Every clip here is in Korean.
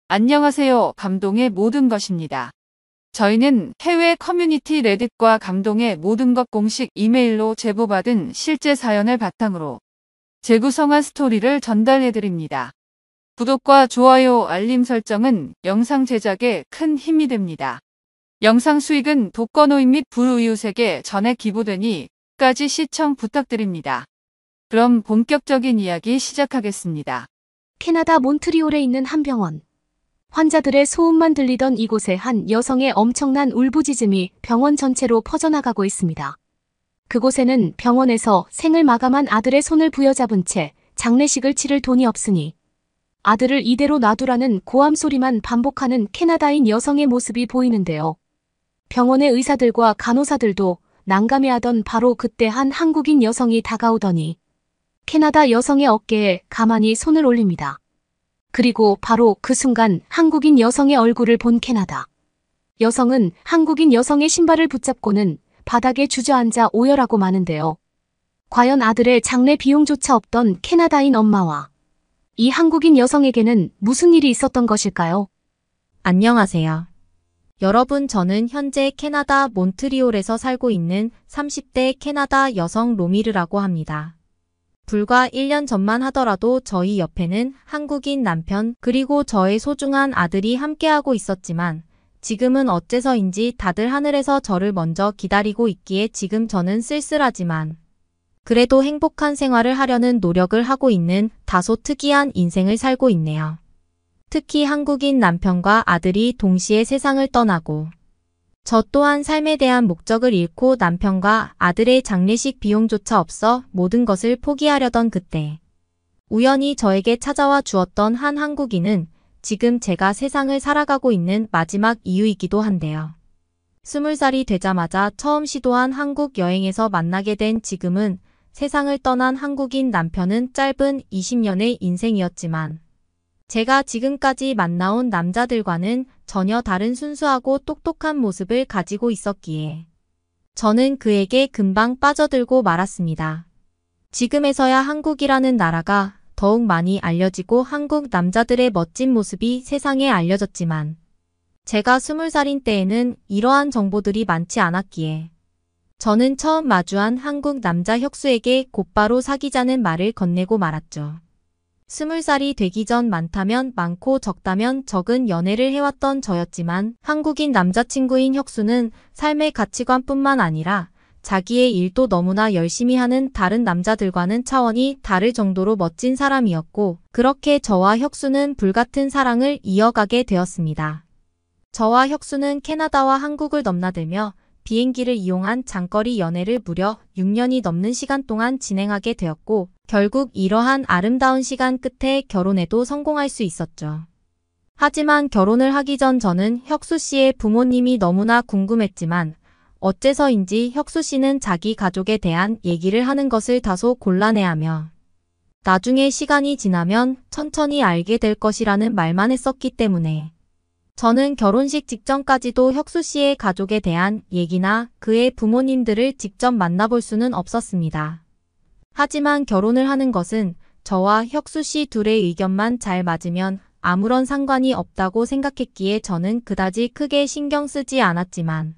안녕하세요. 감동의 모든 것입니다. 저희는 해외 커뮤니티 레딧과 감동의 모든 것 공식 이메일로 제보받은 실제 사연을 바탕으로 재구성한 스토리를 전달해드립니다. 구독과 좋아요, 알림 설정은 영상 제작에 큰 힘이 됩니다. 영상 수익은 독거노인 및 불우이웃에게 전액 기부되니 끝까지 시청 부탁드립니다. 그럼 본격적인 이야기 시작하겠습니다. 캐나다 몬트리올에 있는 한 병원. 환자들의 소음만 들리던 이곳에 한 여성의 엄청난 울부짖음이 병원 전체로 퍼져나가고 있습니다. 그곳에는 병원에서 생을 마감한 아들의 손을 부여잡은 채 장례식을 치를 돈이 없으니 아들을 이대로 놔두라는 고함 소리만 반복하는 캐나다인 여성의 모습이 보이는데요. 병원의 의사들과 간호사들도 난감해하던 바로 그때 한 한국인 여성이 다가오더니 캐나다 여성의 어깨에 가만히 손을 올립니다. 그리고 바로 그 순간 한국인 여성의 얼굴을 본 캐나다 여성은 한국인 여성의 신발을 붙잡고는 바닥에 주저앉아 오열하고 마는데요. 과연 아들의 장례 비용조차 없던 캐나다인 엄마와 이 한국인 여성에게는 무슨 일이 있었던 것일까요? 안녕하세요. 여러분, 저는 현재 캐나다 몬트리올에서 살고 있는 30대 캐나다 여성 로미르라고 합니다. 불과 1년 전만 하더라도 저희 옆에는 한국인 남편 그리고 저의 소중한 아들이 함께하고 있었지만 지금은 어째서인지 다들 하늘에서 저를 먼저 기다리고 있기에 지금 저는 쓸쓸하지만 그래도 행복한 생활을 하려는 노력을 하고 있는 다소 특이한 인생을 살고 있네요. 특히 한국인 남편과 아들이 동시에 세상을 떠나고 저 또한 삶에 대한 목적을 잃고 남편과 아들의 장례식 비용조차 없어 모든 것을 포기하려던 그때 우연히 저에게 찾아와 주었던 한 한국인은 지금 제가 세상을 살아가고 있는 마지막 이유이기도 한데요. 20살이 되자마자 처음 시도한 한국 여행에서 만나게 된 지금은 세상을 떠난 한국인 남편은 짧은 20년의 인생이었지만 제가 지금까지 만나온 남자들과는 전혀 다른 순수하고 똑똑한 모습을 가지고 있었기에 저는 그에게 금방 빠져들고 말았습니다. 지금에서야 한국이라는 나라가 더욱 많이 알려지고 한국 남자들의 멋진 모습이 세상에 알려졌지만 제가 20살인 때에는 이러한 정보들이 많지 않았기에 저는 처음 마주한 한국 남자 혁수에게 곧바로 사귀자는 말을 건네고 말았죠. 20살이 되기 전 많다면 많고 적다면 적은 연애를 해왔던 저였지만 한국인 남자친구인 혁수는 삶의 가치관뿐만 아니라 자기의 일도 너무나 열심히 하는 다른 남자들과는 차원이 다를 정도로 멋진 사람이었고 그렇게 저와 혁수는 불같은 사랑을 이어가게 되었습니다. 저와 혁수는 캐나다와 한국을 넘나들며 비행기를 이용한 장거리 연애를 무려 6년이 넘는 시간 동안 진행하게 되었고 결국 이러한 아름다운 시간 끝에 결혼에도 성공할 수 있었죠. 하지만 결혼을 하기 전 저는 혁수 씨의 부모님이 너무나 궁금했지만 어째서인지 혁수 씨는 자기 가족에 대한 얘기를 하는 것을 다소 곤란해하며 나중에 시간이 지나면 천천히 알게 될 것이라는 말만 했었기 때문에 저는 결혼식 직전까지도 혁수 씨의 가족에 대한 얘기나 그의 부모님들을 직접 만나볼 수는 없었습니다. 하지만 결혼을 하는 것은 저와 혁수 씨 둘의 의견만 잘 맞으면 아무런 상관이 없다고 생각했기에 저는 그다지 크게 신경 쓰지 않았지만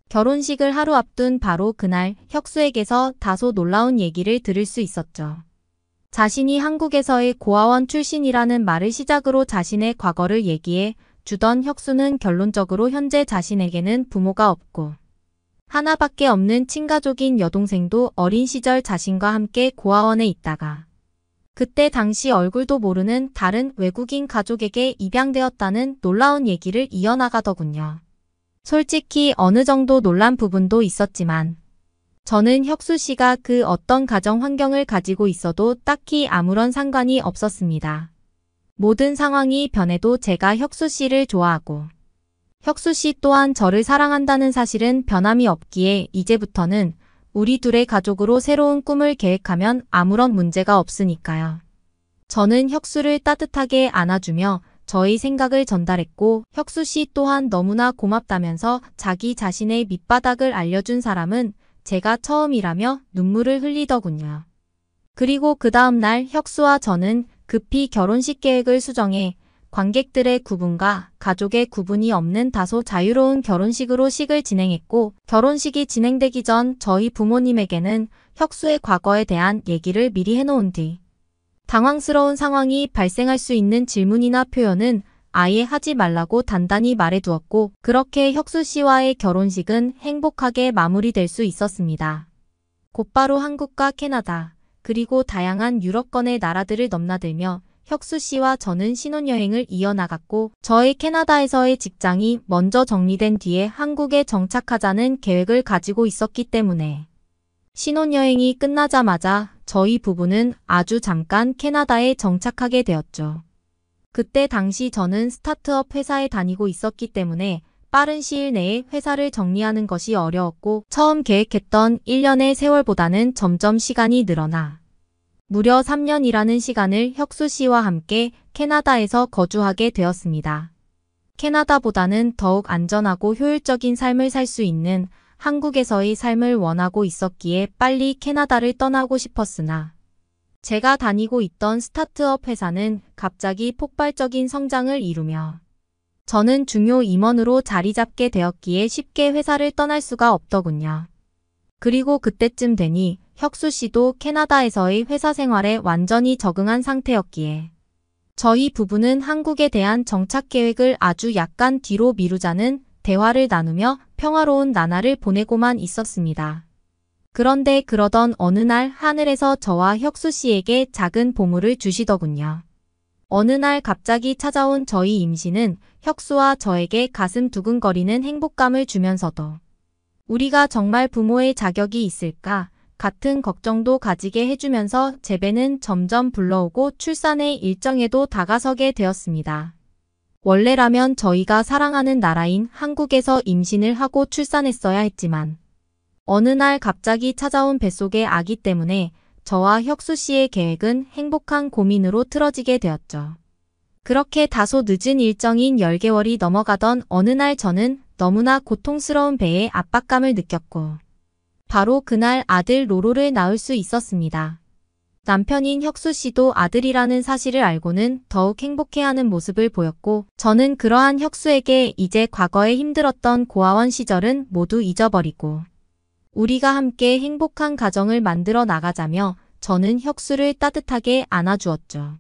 결혼식을 하루 앞둔 바로 그날 혁수에게서 다소 놀라운 얘기를 들을 수 있었죠. 자신이 한국에서의 고아원 출신이라는 말을 시작으로 자신의 과거를 얘기해 주던 혁수는 결론적으로 현재 자신에게는 부모가 없고 하나밖에 없는 친가족인 여동생도 어린 시절 자신과 함께 고아원에 있다가 그때 당시 얼굴도 모르는 다른 외국인 가족에게 입양되었다는 놀라운 얘기를 이어나가더군요. 솔직히 어느 정도 놀란 부분도 있었지만 저는 혁수 씨가 그 어떤 가정 환경을 가지고 있어도 딱히 아무런 상관이 없었습니다. 모든 상황이 변해도 제가 혁수 씨를 좋아하고 혁수 씨 또한 저를 사랑한다는 사실은 변함이 없기에 이제부터는 우리 둘의 가족으로 새로운 꿈을 계획하면 아무런 문제가 없으니까요. 저는 혁수를 따뜻하게 안아주며 저의 생각을 전달했고 혁수 씨 또한 너무나 고맙다면서 자기 자신의 밑바닥을 알려준 사람은 제가 처음이라며 눈물을 흘리더군요. 그리고 그 다음 날 혁수와 저는 급히 결혼식 계획을 수정해 관객들의 구분과 가족의 구분이 없는 다소 자유로운 결혼식으로 식을 진행했고, 결혼식이 진행되기 전 저희 부모님에게는 혁수의 과거에 대한 얘기를 미리 해놓은 뒤 당황스러운 상황이 발생할 수 있는 질문이나 표현은 아예 하지 말라고 단단히 말해두었고, 그렇게 혁수 씨와의 결혼식은 행복하게 마무리될 수 있었습니다. 곧바로 한국과 캐나다, 그리고 다양한 유럽권의 나라들을 넘나들며 혁수 씨와 저는 신혼여행을 이어나갔고, 저의 캐나다에서의 직장이 먼저 정리된 뒤에 한국에 정착하자는 계획을 가지고 있었기 때문에 신혼여행이 끝나자마자 저희 부부는 아주 잠깐 캐나다에 정착하게 되었죠. 그때 당시 저는 스타트업 회사에 다니고 있었기 때문에 빠른 시일 내에 회사를 정리하는 것이 어려웠고, 처음 계획했던 1년의 세월보다는 점점 시간이 늘어나 무려 3년이라는 시간을 혁수 씨와 함께 캐나다에서 거주하게 되었습니다. 캐나다보다는 더욱 안전하고 효율적인 삶을 살 수 있는 한국에서의 삶을 원하고 있었기에 빨리 캐나다를 떠나고 싶었으나, 제가 다니고 있던 스타트업 회사는 갑자기 폭발적인 성장을 이루며 저는 중요 임원으로 자리 잡게 되었기에 쉽게 회사를 떠날 수가 없더군요. 그리고 그때쯤 되니 혁수 씨도 캐나다에서의 회사 생활에 완전히 적응한 상태였기에 저희 부부는 한국에 대한 정착 계획을 아주 약간 뒤로 미루자는 대화를 나누며 평화로운 나날을 보내고만 있었습니다. 그런데 그러던 어느 날 하늘에서 저와 혁수 씨에게 작은 보물을 주시더군요. 어느 날 갑자기 찾아온 저희 임신은 혁수와 저에게 가슴 두근거리는 행복감을 주면서도 우리가 정말 부모의 자격이 있을까 같은 걱정도 가지게 해주면서 제배는 점점 불러오고 출산의 일정에도 다가서게 되었습니다. 원래라면 저희가 사랑하는 나라인 한국에서 임신을 하고 출산했어야 했지만 어느 날 갑자기 찾아온 뱃속의 아기 때문에 저와 혁수 씨의 계획은 행복한 고민으로 틀어지게 되었죠. 그렇게 다소 늦은 일정인 10개월이 넘어가던 어느 날 저는 너무나 고통스러운 배에 압박감을 느꼈고, 바로 그날 아들 로로를 낳을 수 있었습니다. 남편인 혁수 씨도 아들이라는 사실을 알고는 더욱 행복해하는 모습을 보였고, 저는 그러한 혁수에게 이제 과거에 힘들었던 고아원 시절은 모두 잊어버리고 우리가 함께 행복한 가정을 만들어 나가자며 저는 혁수를 따뜻하게 안아주었죠.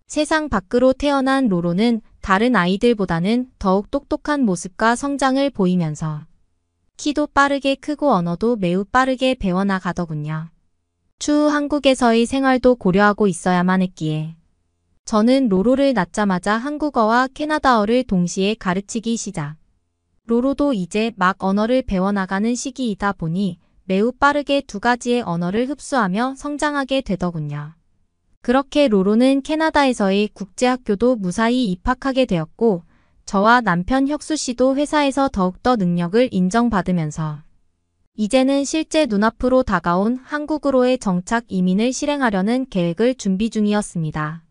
세상 밖으로 태어난 로로는 다른 아이들보다는 더욱 똑똑한 모습과 성장을 보이면서 키도 빠르게 크고 언어도 매우 빠르게 배워나가더군요. 추후 한국에서의 생활도 고려하고 있어야만 했기에 저는 로로를 낳자마자 한국어와 캐나다어를 동시에 가르치기 시작. 로로도 이제 막 언어를 배워나가는 시기이다 보니 매우 빠르게 두 가지의 언어를 흡수하며 성장하게 되더군요. 그렇게 로로는 캐나다에서의 국제학교도 무사히 입학하게 되었고, 저와 남편 혁수 씨도 회사에서 더욱더 능력을 인정받으면서 이제는 실제 눈앞으로 다가온 한국으로의 정착 이민을 실행하려는 계획을 준비 중이었습니다.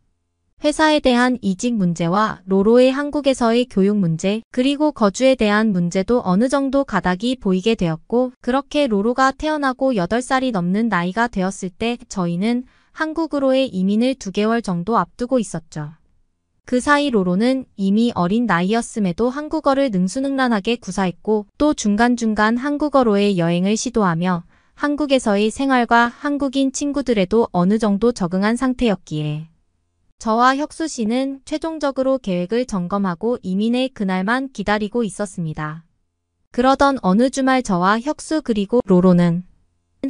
회사에 대한 이직 문제와 로로의 한국에서의 교육 문제, 그리고 거주에 대한 문제도 어느 정도 가닥이 보이게 되었고, 그렇게 로로가 태어나고 8살이 넘는 나이가 되었을 때 저희는 한국으로의 이민을 2개월 정도 앞두고 있었죠. 그 사이 로로는 이미 어린 나이였음에도 한국어를 능수능란하게 구사했고, 또 중간중간 한국어로의 여행을 시도하며 한국에서의 생활과 한국인 친구들에도 어느 정도 적응한 상태였기에 저와 혁수 씨는 최종적으로 계획을 점검하고 이민의 그날만 기다리고 있었습니다. 그러던 어느 주말 저와 혁수 그리고 로로는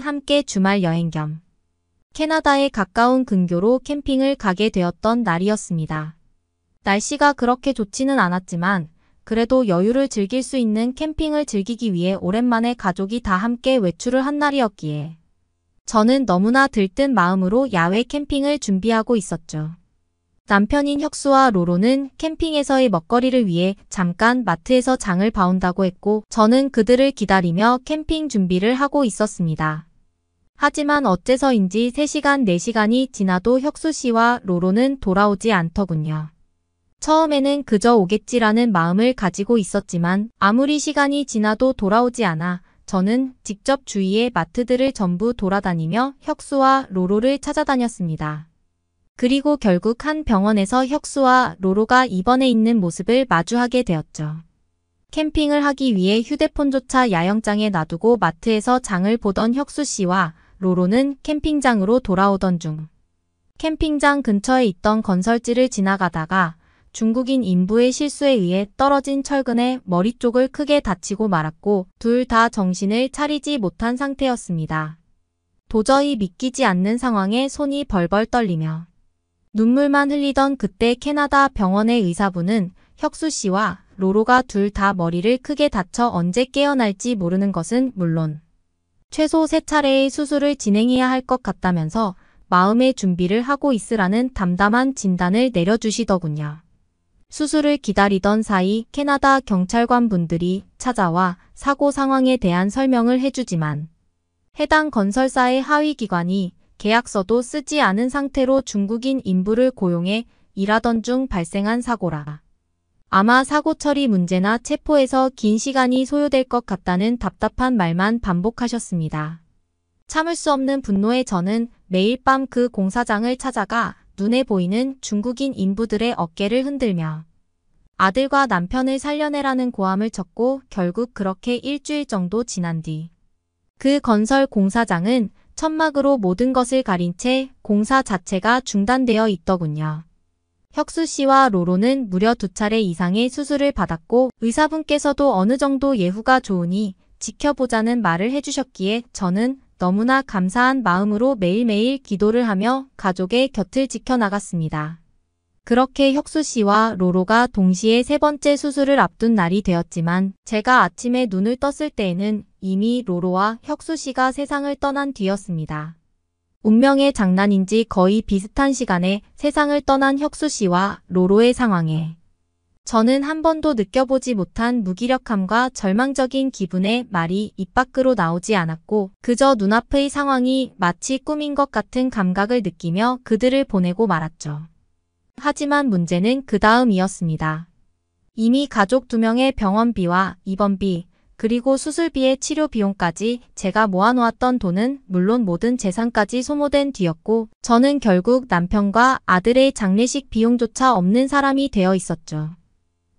함께 주말 여행 겸 캐나다에 가까운 근교로 캠핑을 가게 되었던 날이었습니다. 날씨가 그렇게 좋지는 않았지만 그래도 여유를 즐길 수 있는 캠핑을 즐기기 위해 오랜만에 가족이 다 함께 외출을 한 날이었기에 저는 너무나 들뜬 마음으로 야외 캠핑을 준비하고 있었죠. 남편인 혁수와 로로는 캠핑에서의 먹거리를 위해 잠깐 마트에서 장을 봐온다고 했고, 저는 그들을 기다리며 캠핑 준비를 하고 있었습니다. 하지만 어째서인지 3시간, 4시간이 지나도 혁수 씨와 로로는 돌아오지 않더군요. 처음에는 그저 오겠지라는 마음을 가지고 있었지만 아무리 시간이 지나도 돌아오지 않아 저는 직접 주위의 마트들을 전부 돌아다니며 혁수와 로로를 찾아다녔습니다. 그리고 결국 한 병원에서 혁수와 로로가 입원해 있는 모습을 마주하게 되었죠. 캠핑을 하기 위해 휴대폰조차 야영장에 놔두고 마트에서 장을 보던 혁수 씨와 로로는 캠핑장으로 돌아오던 중 캠핑장 근처에 있던 건설지를 지나가다가 중국인 인부의 실수에 의해 떨어진 철근에 머리 쪽을 크게 다치고 말았고 둘 다 정신을 차리지 못한 상태였습니다. 도저히 믿기지 않는 상황에 손이 벌벌 떨리며 눈물만 흘리던 그때 캐나다 병원의 의사분은 혁수 씨와 로로가 둘 다 머리를 크게 다쳐 언제 깨어날지 모르는 것은 물론 최소 3차례의 수술을 진행해야 할 것 같다면서 마음의 준비를 하고 있으라는 담담한 진단을 내려주시더군요. 수술을 기다리던 사이 캐나다 경찰관 분들이 찾아와 사고 상황에 대한 설명을 해주지만 해당 건설사의 하위 기관이 계약서도 쓰지 않은 상태로 중국인 인부를 고용해 일하던 중 발생한 사고라. 아마 사고 처리 문제나 체포에서 긴 시간이 소요될 것 같다는 답답한 말만 반복하셨습니다. 참을 수 없는 분노에 저는 매일 밤 그 공사장을 찾아가 눈에 보이는 중국인 인부들의 어깨를 흔들며 아들과 남편을 살려내라는 고함을 쳤고 결국 그렇게 일주일 정도 지난 뒤 그 건설 공사장은 천막으로 모든 것을 가린 채 공사 자체가 중단되어 있더군요. 혁수 씨와 로로는 무려 2차례 이상의 수술을 받았고 의사분께서도 어느 정도 예후가 좋으니 지켜보자는 말을 해주셨기에 저는 너무나 감사한 마음으로 매일매일 기도를 하며 가족의 곁을 지켜나갔습니다. 그렇게 혁수 씨와 로로가 동시에 3번째 수술을 앞둔 날이 되었지만 제가 아침에 눈을 떴을 때에는 이미 로로와 혁수 씨가 세상을 떠난 뒤였습니다. 운명의 장난인지 거의 비슷한 시간에 세상을 떠난 혁수 씨와 로로의 상황에 저는 한 번도 느껴보지 못한 무기력함과 절망적인 기분에 말이 입 밖으로 나오지 않았고 그저 눈앞의 상황이 마치 꿈인 것 같은 감각을 느끼며 그들을 보내고 말았죠. 하지만 문제는 그 다음이었습니다. 이미 가족 2명의 병원비와 입원비, 그리고 수술비의 치료 비용까지 제가 모아놓았던 돈은 물론 모든 재산까지 소모된 뒤였고 저는 결국 남편과 아들의 장례식 비용조차 없는 사람이 되어 있었죠.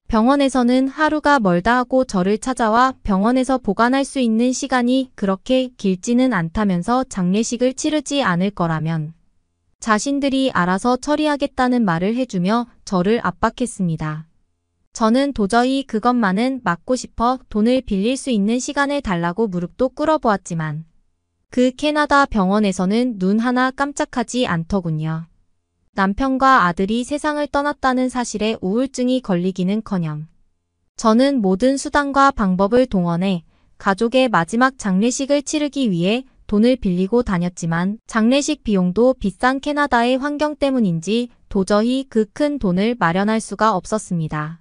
병원에서는 하루가 멀다 하고 저를 찾아와 병원에서 보관할 수 있는 시간이 그렇게 길지는 않다면서 장례식을 치르지 않을 거라면 자신들이 알아서 처리하겠다는 말을 해주며 저를 압박했습니다. 저는 도저히 그것만은 막고 싶어 돈을 빌릴 수 있는 시간을 달라고 무릎도 꿇어보았지만 그 캐나다 병원에서는 눈 하나 깜짝하지 않더군요. 남편과 아들이 세상을 떠났다는 사실에 우울증이 걸리기는커녕 저는 모든 수단과 방법을 동원해 가족의 마지막 장례식을 치르기 위해 돈을 빌리고 다녔지만 장례식 비용도 비싼 캐나다의 환경 때문인지 도저히 그 큰 돈을 마련할 수가 없었습니다.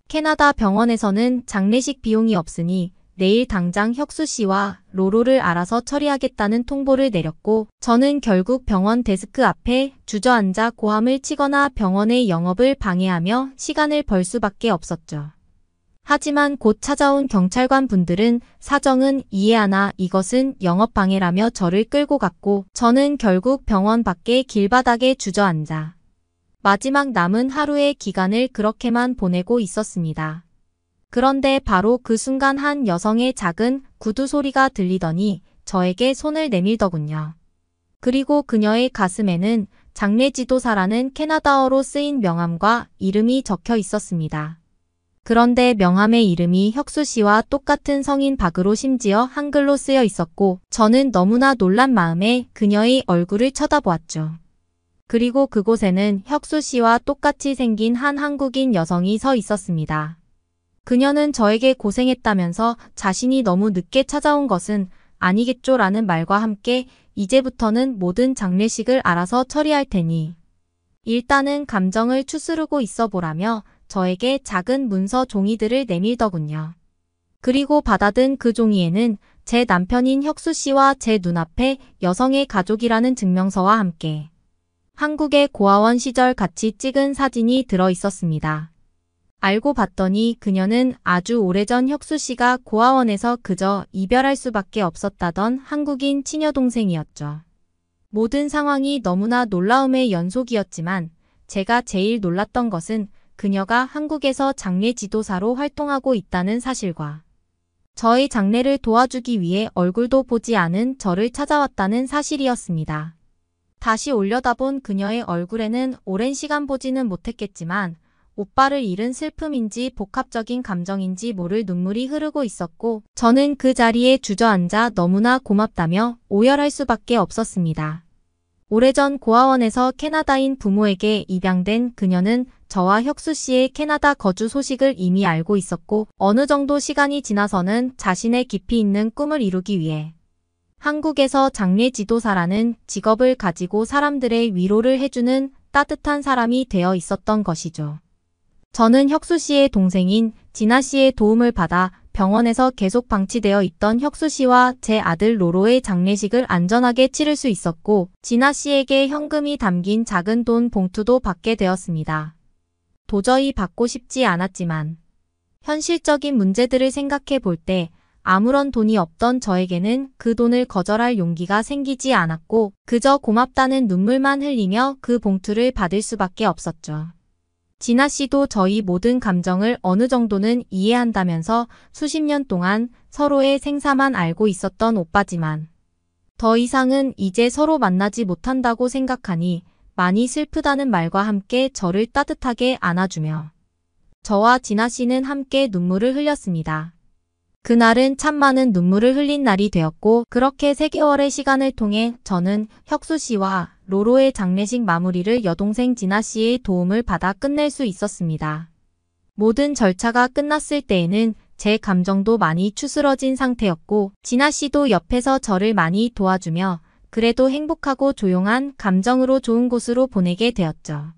캐나다 병원에서는 장례식 비용이 없으니 내일 당장 혁수 씨와 로로를 알아서 처리하겠다는 통보를 내렸고 저는 결국 병원 데스크 앞에 주저앉아 고함을 치거나 병원의 영업을 방해하며 시간을 벌 수밖에 없었죠. 하지만 곧 찾아온 경찰관 분들은 사정은 이해하나 이것은 영업방해라며 저를 끌고 갔고 저는 결국 병원 밖의 길바닥에 주저앉아 마지막 남은 하루의 기간을 그렇게만 보내고 있었습니다. 그런데 바로 그 순간 한 여성의 작은 구두 소리가 들리더니 저에게 손을 내밀더군요. 그리고 그녀의 가슴에는 장례지도사라는 캐나다어로 쓰인 명함과 이름이 적혀 있었습니다. 그런데 명함의 이름이 혁수 씨와 똑같은 성인 박으로 심지어 한글로 쓰여 있었고 저는 너무나 놀란 마음에 그녀의 얼굴을 쳐다보았죠. 그리고 그곳에는 혁수 씨와 똑같이 생긴 한 한국인 여성이 서 있었습니다. 그녀는 저에게 고생했다면서 자신이 너무 늦게 찾아온 것은 아니겠죠라는 말과 함께 이제부터는 모든 장례식을 알아서 처리할 테니 일단은 감정을 추스르고 있어 보라며 저에게 작은 문서 종이들을 내밀더군요. 그리고 받아든 그 종이에는 제 남편인 혁수 씨와 제 눈앞에 여성의 가족이라는 증명서와 함께 한국의 고아원 시절 같이 찍은 사진이 들어 있었습니다. 알고 봤더니 그녀는 아주 오래전 혁수 씨가 고아원에서 그저 이별할 수밖에 없었다던 한국인 친여동생이었죠. 모든 상황이 너무나 놀라움의 연속이었지만 제가 제일 놀랐던 것은 그녀가 한국에서 장례 지도사로 활동하고 있다는 사실과 저의 장례를 도와주기 위해 얼굴도 보지 않은 저를 찾아왔다는 사실이었습니다. 다시 올려다본 그녀의 얼굴에는 오랜 시간 보지는 못했겠지만 오빠를 잃은 슬픔인지 복합적인 감정인지 모를 눈물이 흐르고 있었고 저는 그 자리에 주저앉아 너무나 고맙다며 오열할 수밖에 없었습니다. 오래전 고아원에서 캐나다인 부모에게 입양된 그녀는 저와 혁수 씨의 캐나다 거주 소식을 이미 알고 있었고 어느 정도 시간이 지나서는 자신의 깊이 있는 꿈을 이루기 위해 한국에서 장례 지도사라는 직업을 가지고 사람들의 위로를 해주는 따뜻한 사람이 되어 있었던 것이죠. 저는 혁수 씨의 동생인 진아 씨의 도움을 받아 병원에서 계속 방치되어 있던 혁수 씨와 제 아들 로로의 장례식을 안전하게 치를 수 있었고 진아 씨에게 현금이 담긴 작은 돈 봉투도 받게 되었습니다. 도저히 받고 싶지 않았지만 현실적인 문제들을 생각해 볼 때 아무런 돈이 없던 저에게는 그 돈을 거절할 용기가 생기지 않았고 그저 고맙다는 눈물만 흘리며 그 봉투를 받을 수밖에 없었죠. 진아 씨도 저희 모든 감정을 어느 정도는 이해한다면서 수십 년 동안 서로의 생사만 알고 있었던 오빠지만 더 이상은 이제 서로 만나지 못한다고 생각하니 많이 슬프다는 말과 함께 저를 따뜻하게 안아주며 저와 진아 씨는 함께 눈물을 흘렸습니다. 그날은 참 많은 눈물을 흘린 날이 되었고 그렇게 3개월의 시간을 통해 저는 혁수 씨와 로로의 장례식 마무리를 여동생 진아 씨의 도움을 받아 끝낼 수 있었습니다. 모든 절차가 끝났을 때에는 제 감정도 많이 추스러진 상태였고 진아 씨도 옆에서 저를 많이 도와주며 그래도 행복하고 조용한 감정으로 좋은 곳으로 보내게 되었죠.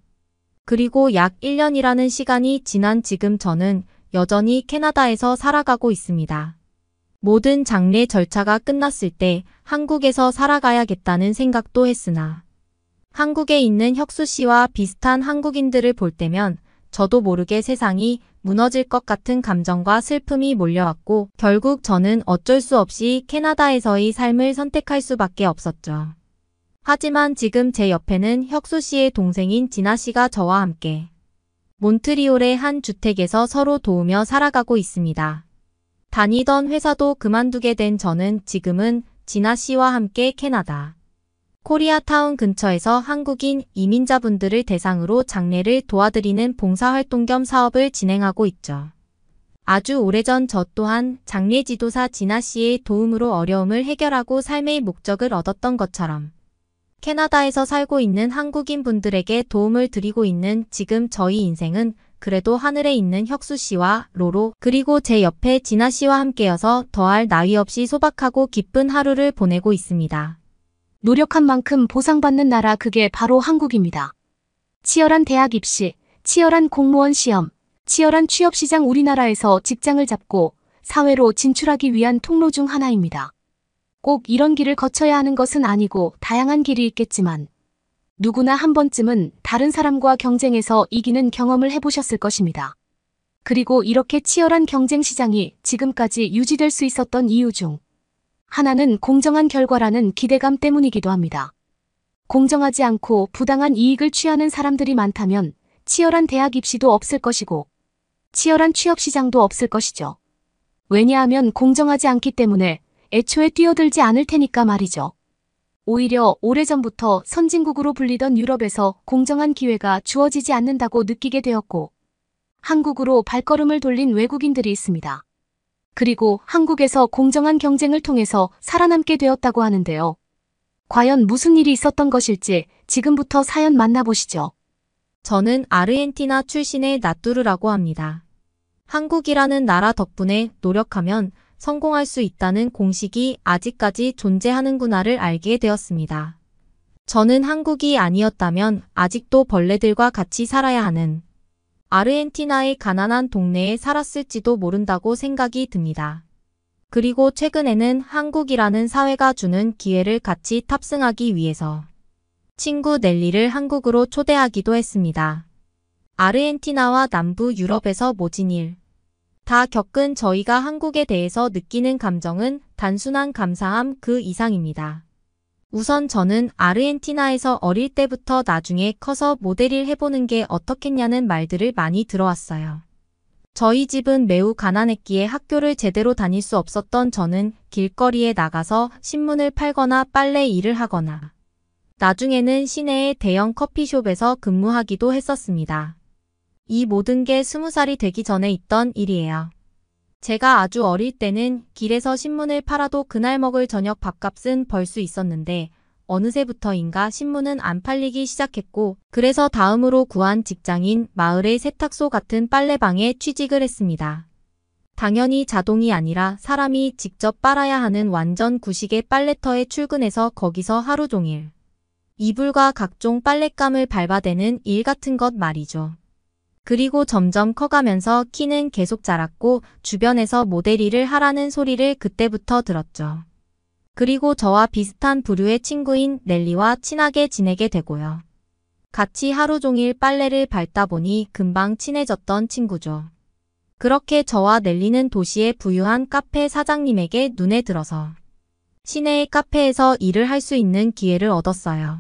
그리고 약 1년이라는 시간이 지난 지금 저는 여전히 캐나다에서 살아가고 있습니다. 모든 장례 절차가 끝났을 때 한국에서 살아가야겠다는 생각도 했으나 한국에 있는 혁수 씨와 비슷한 한국인들을 볼 때면 저도 모르게 세상이 무너질 것 같은 감정과 슬픔이 몰려왔고 결국 저는 어쩔 수 없이 캐나다에서의 삶을 선택할 수밖에 없었죠. 하지만 지금 제 옆에는 혁수 씨의 동생인 진아 씨가 저와 함께 몬트리올의 한 주택에서 서로 도우며 살아가고 있습니다. 다니던 회사도 그만두게 된 저는 지금은 진아 씨와 함께 캐나다 코리아타운 근처에서 한국인 이민자분들을 대상으로 장례를 도와드리는 봉사활동 겸 사업을 진행하고 있죠. 아주 오래전 저 또한 장례 지도사 진아 씨의 도움으로 어려움을 해결하고 삶의 목적을 얻었던 것처럼 캐나다에서 살고 있는 한국인 분들에게 도움을 드리고 있는 지금 저희 인생은 그래도 하늘에 있는 혁수 씨와 로로 그리고 제 옆에 진아 씨와 함께여서 더할 나위 없이 소박하고 기쁜 하루를 보내고 있습니다. 노력한 만큼 보상받는 나라 그게 바로 한국입니다. 치열한 대학 입시, 치열한 공무원 시험, 치열한 취업시장 우리나라에서 직장을 잡고 사회로 진출하기 위한 통로 중 하나입니다. 꼭 이런 길을 거쳐야 하는 것은 아니고 다양한 길이 있겠지만 누구나 한 번쯤은 다른 사람과 경쟁해서 이기는 경험을 해보셨을 것입니다. 그리고 이렇게 치열한 경쟁 시장이 지금까지 유지될 수 있었던 이유 중 하나는 공정한 결과라는 기대감 때문이기도 합니다. 공정하지 않고 부당한 이익을 취하는 사람들이 많다면 치열한 대학 입시도 없을 것이고 치열한 취업 시장도 없을 것이죠. 왜냐하면 공정하지 않기 때문에 애초에 뛰어들지 않을 테니까 말이죠. 오히려 오래전부터 선진국으로 불리던 유럽에서 공정한 기회가 주어지지 않는다고 느끼게 되었고 한국으로 발걸음을 돌린 외국인들이 있습니다. 그리고 한국에서 공정한 경쟁을 통해서 살아남게 되었다고 하는데요. 과연 무슨 일이 있었던 것일지 지금부터 사연 만나보시죠. 저는 아르헨티나 출신의 나뚜르라고 합니다. 한국이라는 나라 덕분에 노력하면 성공할 수 있다는 공식이 아직까지 존재하는구나를 알게 되었습니다. 저는 한국이 아니었다면 아직도 벌레들과 같이 살아야 하는 아르헨티나의 가난한 동네에 살았을지도 모른다고 생각이 듭니다. 그리고 최근에는 한국이라는 사회가 주는 기회를 같이 탑승하기 위해서 친구 넬리를 한국으로 초대하기도 했습니다. 아르헨티나와 남부 유럽에서 모진 일 다 겪은 저희가 한국에 대해서 느끼는 감정은 단순한 감사함 그 이상입니다. 우선 저는 아르헨티나에서 어릴 때부터 나중에 커서 모델일 해보는 게 어떻겠냐는 말들을 많이 들어왔어요. 저희 집은 매우 가난했기에 학교를 제대로 다닐 수 없었던 저는 길거리에 나가서 신문을 팔거나 빨래 일을 하거나 나중에는 시내의 대형 커피숍에서 근무하기도 했었습니다. 이 모든 게 20살이 되기 전에 있던 일이에요. 제가 아주 어릴 때는 길에서 신문을 팔아도 그날 먹을 저녁 밥값은 벌 수 있었는데 어느새부터인가 신문은 안 팔리기 시작했고 그래서 다음으로 구한 직장인 마을의 세탁소 같은 빨래방에 취직을 했습니다. 당연히 자동이 아니라 사람이 직접 빨아야 하는 완전 구식의 빨래터에 출근해서 거기서 하루 종일 이불과 각종 빨랫감을 밟아대는 일 같은 것 말이죠. 그리고 점점 커가면서 키는 계속 자랐고 주변에서 모델 일을 하라는 소리를 그때부터 들었죠. 그리고 저와 비슷한 부류의 친구인 넬리와 친하게 지내게 되고요. 같이 하루 종일 빨래를 밟다 보니 금방 친해졌던 친구죠. 그렇게 저와 넬리는 도시의 부유한 카페 사장님에게 눈에 들어서 시내의 카페에서 일을 할 수 있는 기회를 얻었어요.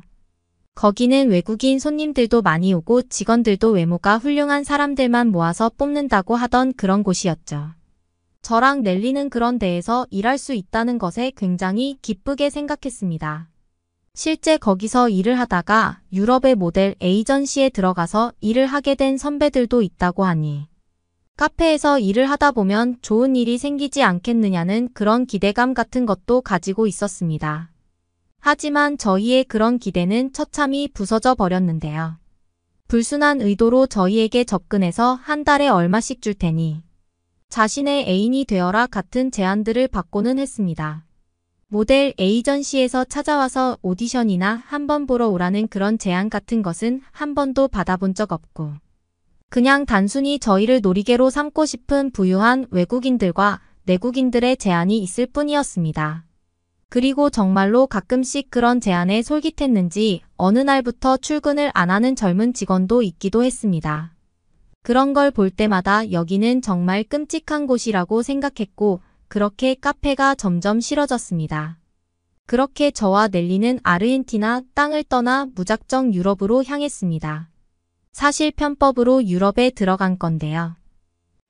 거기는 외국인 손님들도 많이 오고 직원들도 외모가 훌륭한 사람들만 모아서 뽑는다고 하던 그런 곳이었죠. 저랑 넬리는 그런 데에서 일할 수 있다는 것에 굉장히 기쁘게 생각했습니다. 실제 거기서 일을 하다가 유럽의 모델 에이전시에 들어가서 일을 하게 된 선배들도 있다고 하니 카페에서 일을 하다 보면 좋은 일이 생기지 않겠느냐는 그런 기대감 같은 것도 가지고 있었습니다. 하지만 저희의 그런 기대는 처참히 부서져 버렸는데요. 불순한 의도로 저희에게 접근해서 한 달에 얼마씩 줄 테니 자신의 애인이 되어라 같은 제안들을 받고는 했습니다. 모델 에이전시에서 찾아와서 오디션이나 한번 보러 오라는 그런 제안 같은 것은 한 번도 받아본 적 없고 그냥 단순히 저희를 놀이개로 삼고 싶은 부유한 외국인들과 내국인들의 제안이 있을 뿐이었습니다. 그리고 정말로 가끔씩 그런 제안에 솔깃했는지 어느 날부터 출근을 안 하는 젊은 직원도 있기도 했습니다. 그런 걸 볼 때마다 여기는 정말 끔찍한 곳이라고 생각했고 그렇게 카페가 점점 싫어졌습니다. 그렇게 저와 넬리는 아르헨티나 땅을 떠나 무작정 유럽으로 향했습니다. 사실 편법으로 유럽에 들어간 건데요.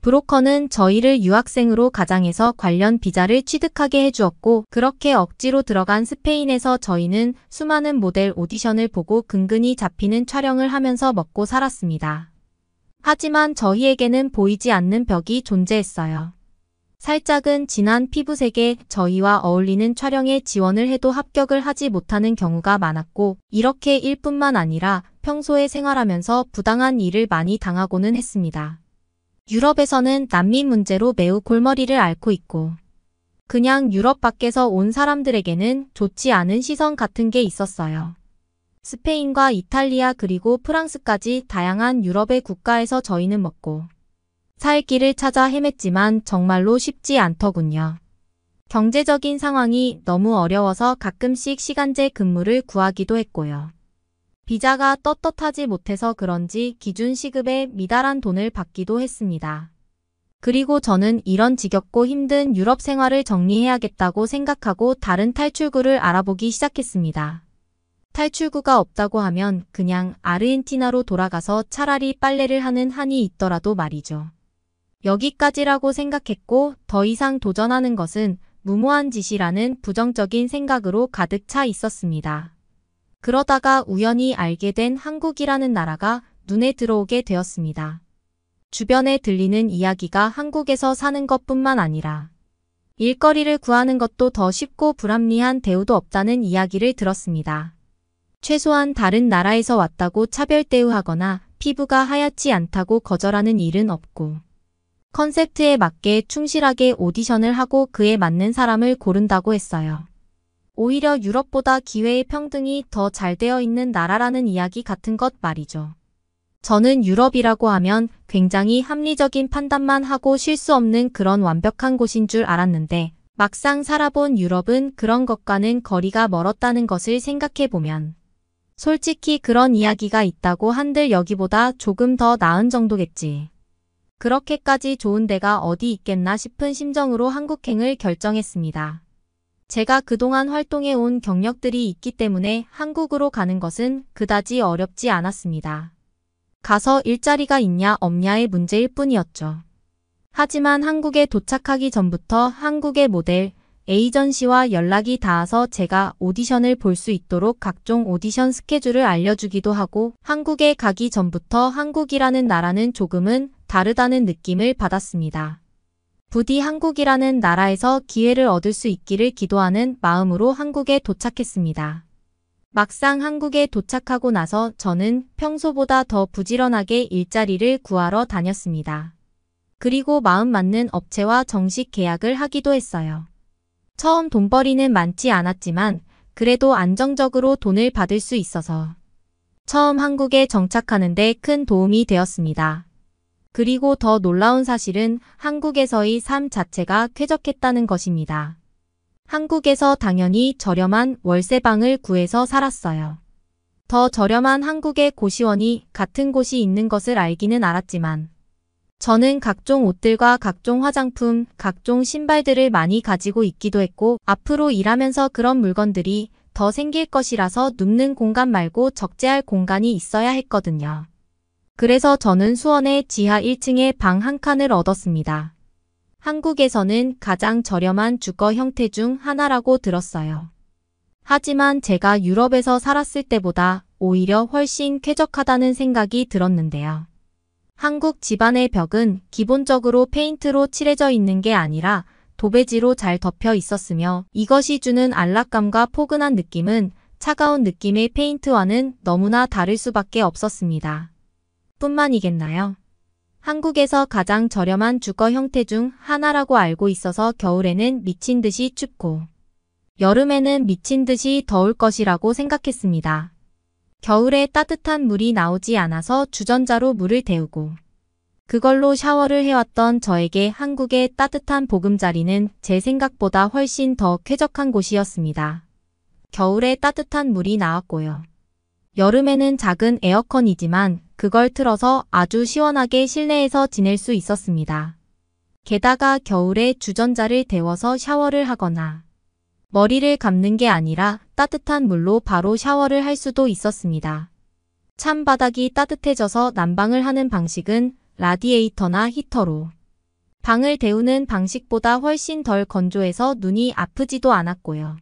브로커는 저희를 유학생으로 가장해서 관련 비자를 취득하게 해주었고 그렇게 억지로 들어간 스페인에서 저희는 수많은 모델 오디션을 보고 근근히 잡히는 촬영을 하면서 먹고 살았습니다. 하지만 저희에게는 보이지 않는 벽이 존재했어요. 살짝은 진한 피부색에 저희와 어울리는 촬영에 지원을 해도 합격을 하지 못하는 경우가 많았고 이렇게 일뿐만 아니라 평소에 생활하면서 부당한 일을 많이 당하고는 했습니다. 유럽에서는 난민 문제로 매우 골머리를 앓고 있고 그냥 유럽 밖에서 온 사람들에게는 좋지 않은 시선 같은 게 있었어요. 스페인과 이탈리아 그리고 프랑스까지 다양한 유럽의 국가에서 저희는 먹고 살 길을 찾아 헤맸지만 정말로 쉽지 않더군요. 경제적인 상황이 너무 어려워서 가끔씩 시간제 근무를 구하기도 했고요. 비자가 떳떳하지 못해서 그런지 기준 시급에 미달한 돈을 받기도 했습니다. 그리고 저는 이런 지겹고 힘든 유럽 생활을 정리해야겠다고 생각하고 다른 탈출구를 알아보기 시작했습니다. 탈출구가 없다고 하면 그냥 아르헨티나로 돌아가서 차라리 빨래를 하는 한이 있더라도 말이죠. 여기까지라고 생각했고 더 이상 도전하는 것은 무모한 짓이라는 부정적인 생각으로 가득 차 있었습니다. 그러다가 우연히 알게 된 한국이라는 나라가 눈에 들어오게 되었습니다. 주변에 들리는 이야기가 한국에서 사는 것뿐만 아니라 일거리를 구하는 것도 더 쉽고 불합리한 대우도 없다는 이야기를 들었습니다. 최소한 다른 나라에서 왔다고 차별 대우하거나 피부가 하얗지 않다고 거절하는 일은 없고 컨셉트에 맞게 충실하게 오디션을 하고 그에 맞는 사람을 고른다고 했어요. 오히려 유럽보다 기회의 평등이 더 잘 되어 있는 나라라는 이야기 같은 것 말이죠. 저는 유럽이라고 하면 굉장히 합리적인 판단만 하고 실수 없는 그런 완벽한 곳인 줄 알았는데 막상 살아본 유럽은 그런 것과는 거리가 멀었다는 것을 생각해보면 솔직히 그런 이야기가 있다고 한들 여기보다 조금 더 나은 정도겠지. 그렇게까지 좋은 데가 어디 있겠나 싶은 심정으로 한국행을 결정했습니다. 제가 그동안 활동해온 경력들이 있기 때문에 한국으로 가는 것은 그다지 어렵지 않았습니다. 가서 일자리가 있냐 없냐의 문제일 뿐이었죠. 하지만 한국에 도착하기 전부터 한국의 모델, 에이전시와 연락이 닿아서 제가 오디션을 볼 수 있도록 각종 오디션 스케줄을 알려주기도 하고 한국에 가기 전부터 한국이라는 나라는 조금은 다르다는 느낌을 받았습니다. 부디 한국이라는 나라에서 기회를 얻을 수 있기를 기도하는 마음으로 한국에 도착했습니다. 막상 한국에 도착하고 나서 저는 평소보다 더 부지런하게 일자리를 구하러 다녔습니다. 그리고 마음 맞는 업체와 정식 계약을 하기도 했어요. 처음 돈벌이는 많지 않았지만 그래도 안정적으로 돈을 받을 수 있어서 처음 한국에 정착하는데 큰 도움이 되었습니다. 그리고 더 놀라운 사실은 한국에서의 삶 자체가 쾌적했다는 것입니다. 한국에서 당연히 저렴한 월세방을 구해서 살았어요. 더 저렴한 한국의 고시원이 같은 곳이 있는 것을 알기는 알았지만 저는 각종 옷들과 각종 화장품, 각종 신발들을 많이 가지고 있기도 했고 앞으로 일하면서 그런 물건들이 더 생길 것이라서 눕는 공간 말고 적재할 공간이 있어야 했거든요. 그래서 저는 수원의 지하 1층에 방 한 칸을 얻었습니다. 한국에서는 가장 저렴한 주거 형태 중 하나라고 들었어요. 하지만 제가 유럽에서 살았을 때보다 오히려 훨씬 쾌적하다는 생각이 들었는데요. 한국 집안의 벽은 기본적으로 페인트로 칠해져 있는 게 아니라 도배지로 잘 덮여 있었으며 이것이 주는 안락감과 포근한 느낌은 차가운 느낌의 페인트와는 너무나 다를 수밖에 없었습니다. 뿐만이겠나요? 한국에서 가장 저렴한 주거 형태 중 하나라고 알고 있어서 겨울에는 미친 듯이 춥고 여름에는 미친 듯이 더울 것이라고 생각했습니다. 겨울에 따뜻한 물이 나오지 않아서 주전자로 물을 데우고 그걸로 샤워를 해왔던 저에게 한국의 따뜻한 보금자리는 제 생각보다 훨씬 더 쾌적한 곳이었습니다. 겨울에 따뜻한 물이 나왔고요. 여름에는 작은 에어컨이지만 그걸 틀어서 아주 시원하게 실내에서 지낼 수 있었습니다. 게다가 겨울에 주전자를 데워서 샤워를 하거나 머리를 감는 게 아니라 따뜻한 물로 바로 샤워를 할 수도 있었습니다. 찬바닥이 따뜻해져서 난방을 하는 방식은 라디에이터나 히터로 방을 데우는 방식보다 훨씬 덜 건조해서 눈이 아프지도 않았고요.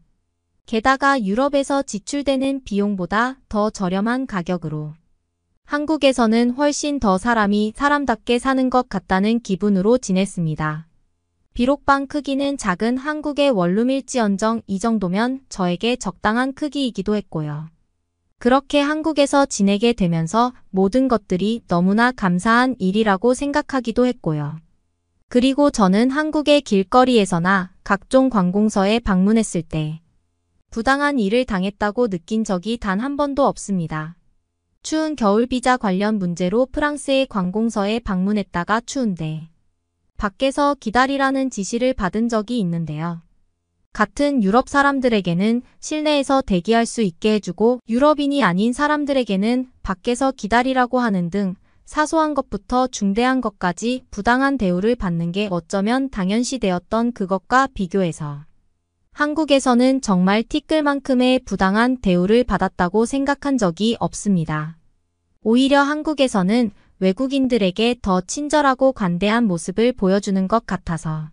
게다가 유럽에서 지출되는 비용보다 더 저렴한 가격으로 한국에서는 훨씬 더 사람이 사람답게 사는 것 같다는 기분으로 지냈습니다. 비록 방 크기는 작은 한국의 원룸일지언정 이 정도면 저에게 적당한 크기이기도 했고요. 그렇게 한국에서 지내게 되면서 모든 것들이 너무나 감사한 일이라고 생각하기도 했고요. 그리고 저는 한국의 길거리에서나 각종 관공서에 방문했을 때 부당한 일을 당했다고 느낀 적이 단 한 번도 없습니다. 추운 겨울 비자 관련 문제로 프랑스의 관공서에 방문했다가 추운데 밖에서 기다리라는 지시를 받은 적이 있는데요. 같은 유럽 사람들에게는 실내에서 대기할 수 있게 해주고 유럽인이 아닌 사람들에게는 밖에서 기다리라고 하는 등 사소한 것부터 중대한 것까지 부당한 대우를 받는 게 어쩌면 당연시되었던 그것과 비교해서 한국에서는 정말 티끌만큼의 부당한 대우를 받았다고 생각한 적이 없습니다. 오히려 한국에서는 외국인들에게 더 친절하고 관대한 모습을 보여주는 것 같아서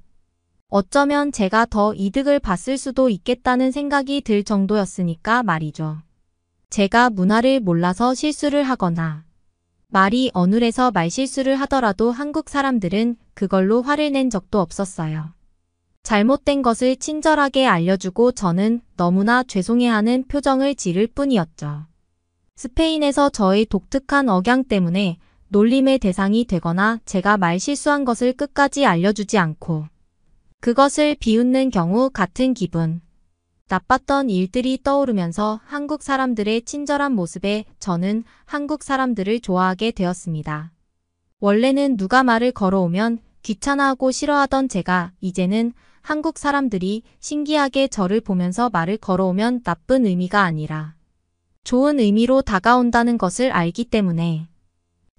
어쩌면 제가 더 이득을 봤을 수도 있겠다는 생각이 들 정도였으니까 말이죠. 제가 문화를 몰라서 실수를 하거나 말이 어눌해서 말실수를 하더라도 한국 사람들은 그걸로 화를 낸 적도 없었어요. 잘못된 것을 친절하게 알려주고 저는 너무나 죄송해하는 표정을 지을 뿐이었죠. 스페인에서 저의 독특한 억양 때문에 놀림의 대상이 되거나 제가 말실수한 것을 끝까지 알려주지 않고 그것을 비웃는 경우 같은 기분. 나빴던 일들이 떠오르면서 한국 사람들의 친절한 모습에 저는 한국 사람들을 좋아하게 되었습니다. 원래는 누가 말을 걸어오면 귀찮아하고 싫어하던 제가 이제는 한국 사람들이 신기하게 저를 보면서 말을 걸어오면 나쁜 의미가 아니라 좋은 의미로 다가온다는 것을 알기 때문에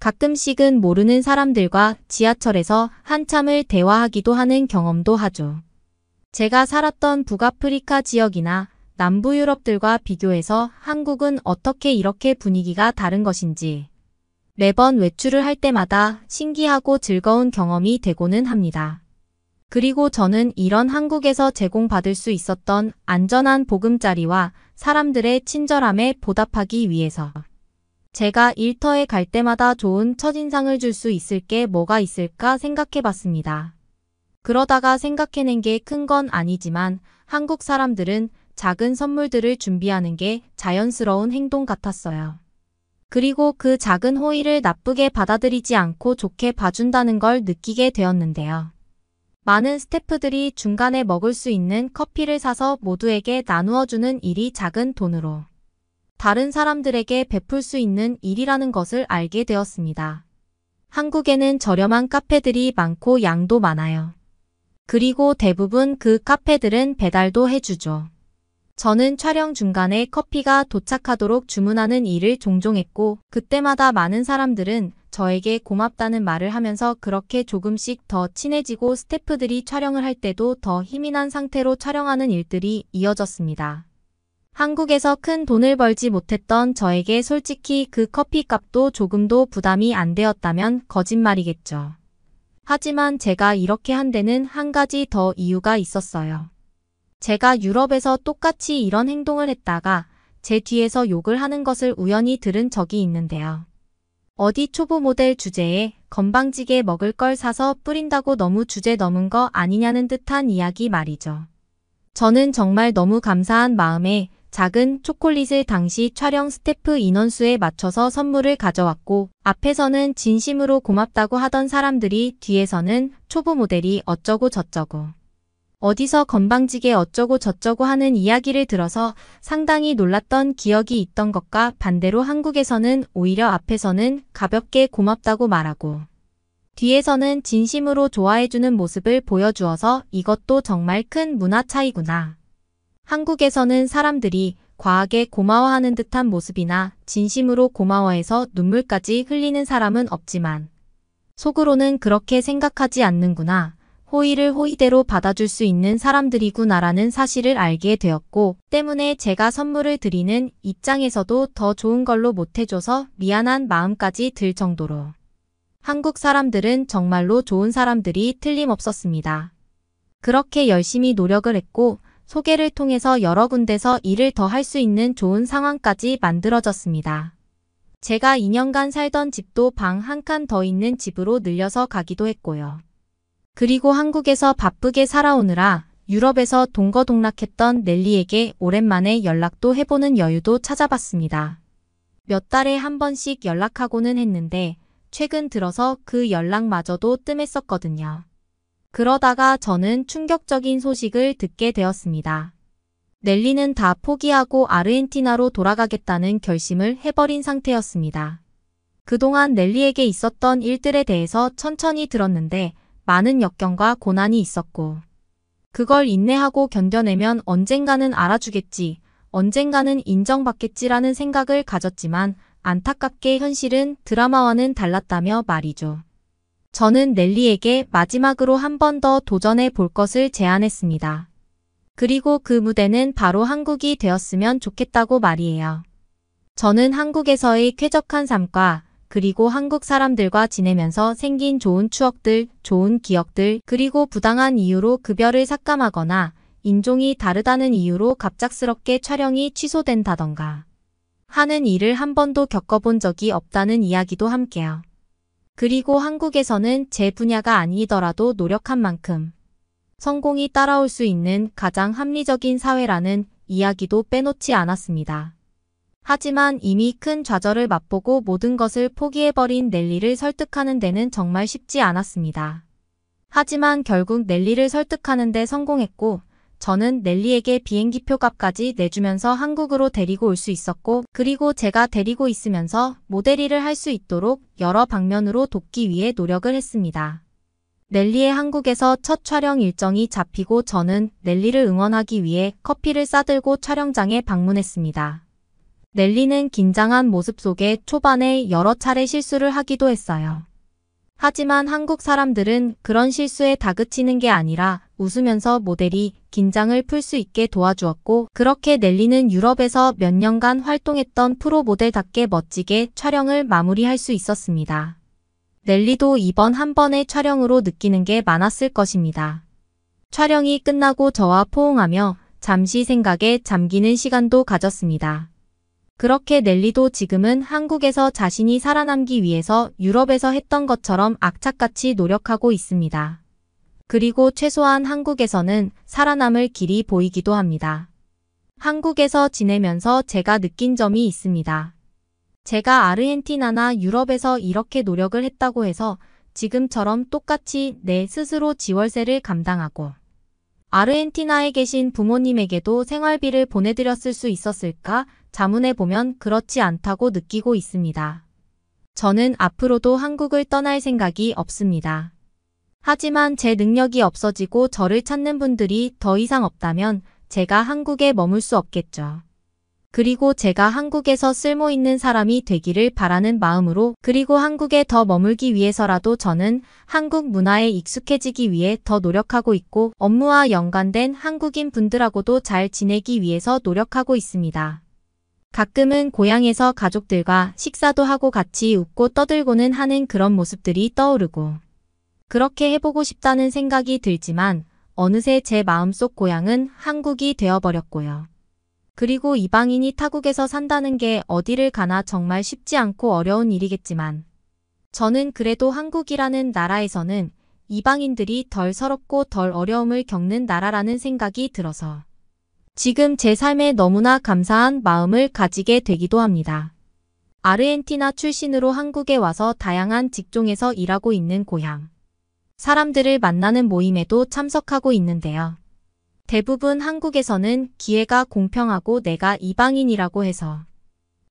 가끔씩은 모르는 사람들과 지하철에서 한참을 대화하기도 하는 경험도 하죠. 제가 살았던 북아프리카 지역이나 남부 유럽들과 비교해서 한국은 어떻게 이렇게 분위기가 다른 것인지 매번 외출을 할 때마다 신기하고 즐거운 경험이 되고는 합니다. 그리고 저는 이런 한국에서 제공받을 수 있었던 안전한 보금자리와 사람들의 친절함에 보답하기 위해서 제가 일터에 갈 때마다 좋은 첫인상을 줄 수 있을 게 뭐가 있을까 생각해 봤습니다. 그러다가 생각해낸 게 큰 건 아니지만 한국 사람들은 작은 선물들을 준비하는 게 자연스러운 행동 같았어요. 그리고 그 작은 호의를 나쁘게 받아들이지 않고 좋게 봐준다는 걸 느끼게 되었는데요. 많은 스태프들이 중간에 먹을 수 있는 커피를 사서 모두에게 나누어주는 일이 작은 돈으로 다른 사람들에게 베풀 수 있는 일이라는 것을 알게 되었습니다. 한국에는 저렴한 카페들이 많고 양도 많아요. 그리고 대부분 그 카페들은 배달도 해주죠. 저는 촬영 중간에 커피가 도착하도록 주문하는 일을 종종 했고 그때마다 많은 사람들은 저에게 고맙다는 말을 하면서 그렇게 조금씩 더 친해지고 스태프들이 촬영을 할 때도 더 힘이 난 상태로 촬영하는 일들이 이어졌습니다. 한국에서 큰 돈을 벌지 못했던 저에게 솔직히 그 커피 값도 조금도 부담이 안 되었다면 거짓말이겠죠. 하지만 제가 이렇게 한 데는 한 가지 더 이유가 있었어요. 제가 유럽에서 똑같이 이런 행동을 했다가 제 뒤에서 욕을 하는 것을 우연히 들은 적이 있는데요. 어디 초보 모델 주제에 건방지게 먹을 걸 사서 뿌린다고 너무 주제 넘은 거 아니냐는 듯한 이야기 말이죠. 저는 정말 너무 감사한 마음에 작은 초콜릿을 당시 촬영 스태프 인원수에 맞춰서 선물을 가져왔고 앞에서는 진심으로 고맙다고 하던 사람들이 뒤에서는 초보 모델이 어쩌고 저쩌고 어디서 건방지게 어쩌고 저쩌고 하는 이야기를 들어서 상당히 놀랐던 기억이 있던 것과 반대로 한국에서는 오히려 앞에서는 가볍게 고맙다고 말하고 뒤에서는 진심으로 좋아해주는 모습을 보여주어서 이것도 정말 큰 문화 차이구나. 한국에서는 사람들이 과하게 고마워하는 듯한 모습이나 진심으로 고마워해서 눈물까지 흘리는 사람은 없지만 속으로는 그렇게 생각하지 않는구나. 호의를 호의대로 받아줄 수 있는 사람들이구나라는 사실을 알게 되었고 때문에 제가 선물을 드리는 입장에서도 더 좋은 걸로 못해줘서 미안한 마음까지 들 정도로 한국 사람들은 정말로 좋은 사람들이 틀림없었습니다. 그렇게 열심히 노력을 했고 소개를 통해서 여러 군데서 일을 더 할 수 있는 좋은 상황까지 만들어졌습니다. 제가 2년간 살던 집도 방 한 칸 더 있는 집으로 늘려서 가기도 했고요. 그리고 한국에서 바쁘게 살아오느라 유럽에서 동거동락했던 넬리에게 오랜만에 연락도 해보는 여유도 찾아봤습니다. 몇 달에 한 번씩 연락하고는 했는데 최근 들어서 그 연락마저도 뜸했었거든요. 그러다가 저는 충격적인 소식을 듣게 되었습니다. 넬리는 다 포기하고 아르헨티나로 돌아가겠다는 결심을 해버린 상태였습니다. 그동안 넬리에게 있었던 일들에 대해서 천천히 들었는데 많은 역경과 고난이 있었고 그걸 인내하고 견뎌내면 언젠가는 알아주겠지, 언젠가는 인정받겠지라는 생각을 가졌지만 안타깝게 현실은 드라마와는 달랐다며 말이죠. 저는 넬리에게 마지막으로 한 번 더 도전해 볼 것을 제안했습니다. 그리고 그 무대는 바로 한국이 되었으면 좋겠다고 말이에요. 저는 한국에서의 쾌적한 삶과 그리고 한국 사람들과 지내면서 생긴 좋은 추억들, 좋은 기억들, 그리고 부당한 이유로 급여를 삭감하거나 인종이 다르다는 이유로 갑작스럽게 촬영이 취소된다던가 하는 일을 한 번도 겪어본 적이 없다는 이야기도 함께요. 그리고 한국에서는 제 분야가 아니더라도 노력한 만큼 성공이 따라올 수 있는 가장 합리적인 사회라는 이야기도 빼놓지 않았습니다. 하지만 이미 큰 좌절을 맛보고 모든 것을 포기해버린 넬리를 설득하는 데는 정말 쉽지 않았습니다. 하지만 결국 넬리를 설득하는 데 성공했고 저는 넬리에게 비행기표 값까지 내주면서 한국으로 데리고 올 수 있었고 그리고 제가 데리고 있으면서 모델 일을 할 수 있도록 여러 방면으로 돕기 위해 노력을 했습니다. 넬리의 한국에서 첫 촬영 일정이 잡히고 저는 넬리를 응원하기 위해 커피를 싸들고 촬영장에 방문했습니다. 넬리는 긴장한 모습 속에 초반에 여러 차례 실수를 하기도 했어요. 하지만 한국 사람들은 그런 실수에 다그치는 게 아니라 웃으면서 모델이 긴장을 풀 수 있게 도와주었고, 그렇게 넬리는 유럽에서 몇 년간 활동했던 프로 모델답게 멋지게 촬영을 마무리할 수 있었습니다. 넬리도 이번 한 번의 촬영으로 느끼는 게 많았을 것입니다. 촬영이 끝나고 저와 포옹하며 잠시 생각에 잠기는 시간도 가졌습니다. 그렇게 넬리도 지금은 한국에서 자신이 살아남기 위해서 유럽에서 했던 것처럼 악착같이 노력하고 있습니다. 그리고 최소한 한국에서는 살아남을 길이 보이기도 합니다. 한국에서 지내면서 제가 느낀 점이 있습니다. 제가 아르헨티나나 유럽에서 이렇게 노력을 했다고 해서 지금처럼 똑같이 내 스스로 지월세를 감당하고 아르헨티나에 계신 부모님에게도 생활비를 보내드렸을 수 있었을까? 자문해보면 그렇지 않다고 느끼고 있습니다. 저는 앞으로도 한국을 떠날 생각이 없습니다. 하지만 제 능력이 없어지고 저를 찾는 분들이 더 이상 없다면 제가 한국에 머물 수 없겠죠. 그리고 제가 한국에서 쓸모있는 사람이 되기를 바라는 마음으로, 그리고 한국에 더 머물기 위해서라도 저는 한국 문화에 익숙해지기 위해 더 노력하고 있고, 업무와 연관된 한국인 분들하고도 잘 지내기 위해서 노력하고 있습니다. 가끔은 고향에서 가족들과 식사도 하고 같이 웃고 떠들고는 하는 그런 모습들이 떠오르고, 그렇게 해보고 싶다는 생각이 들지만 어느새 제 마음속 고향은 한국이 되어버렸고요. 그리고 이방인이 타국에서 산다는 게 어디를 가나 정말 쉽지 않고 어려운 일이겠지만, 저는 그래도 한국이라는 나라에서는 이방인들이 덜 서럽고 덜 어려움을 겪는 나라라는 생각이 들어서 지금 제 삶에 너무나 감사한 마음을 가지게 되기도 합니다. 아르헨티나 출신으로 한국에 와서 다양한 직종에서 일하고 있는 고향 사람들을 만나는 모임에도 참석하고 있는데요. 대부분 한국에서는 기회가 공평하고 내가 이방인이라고 해서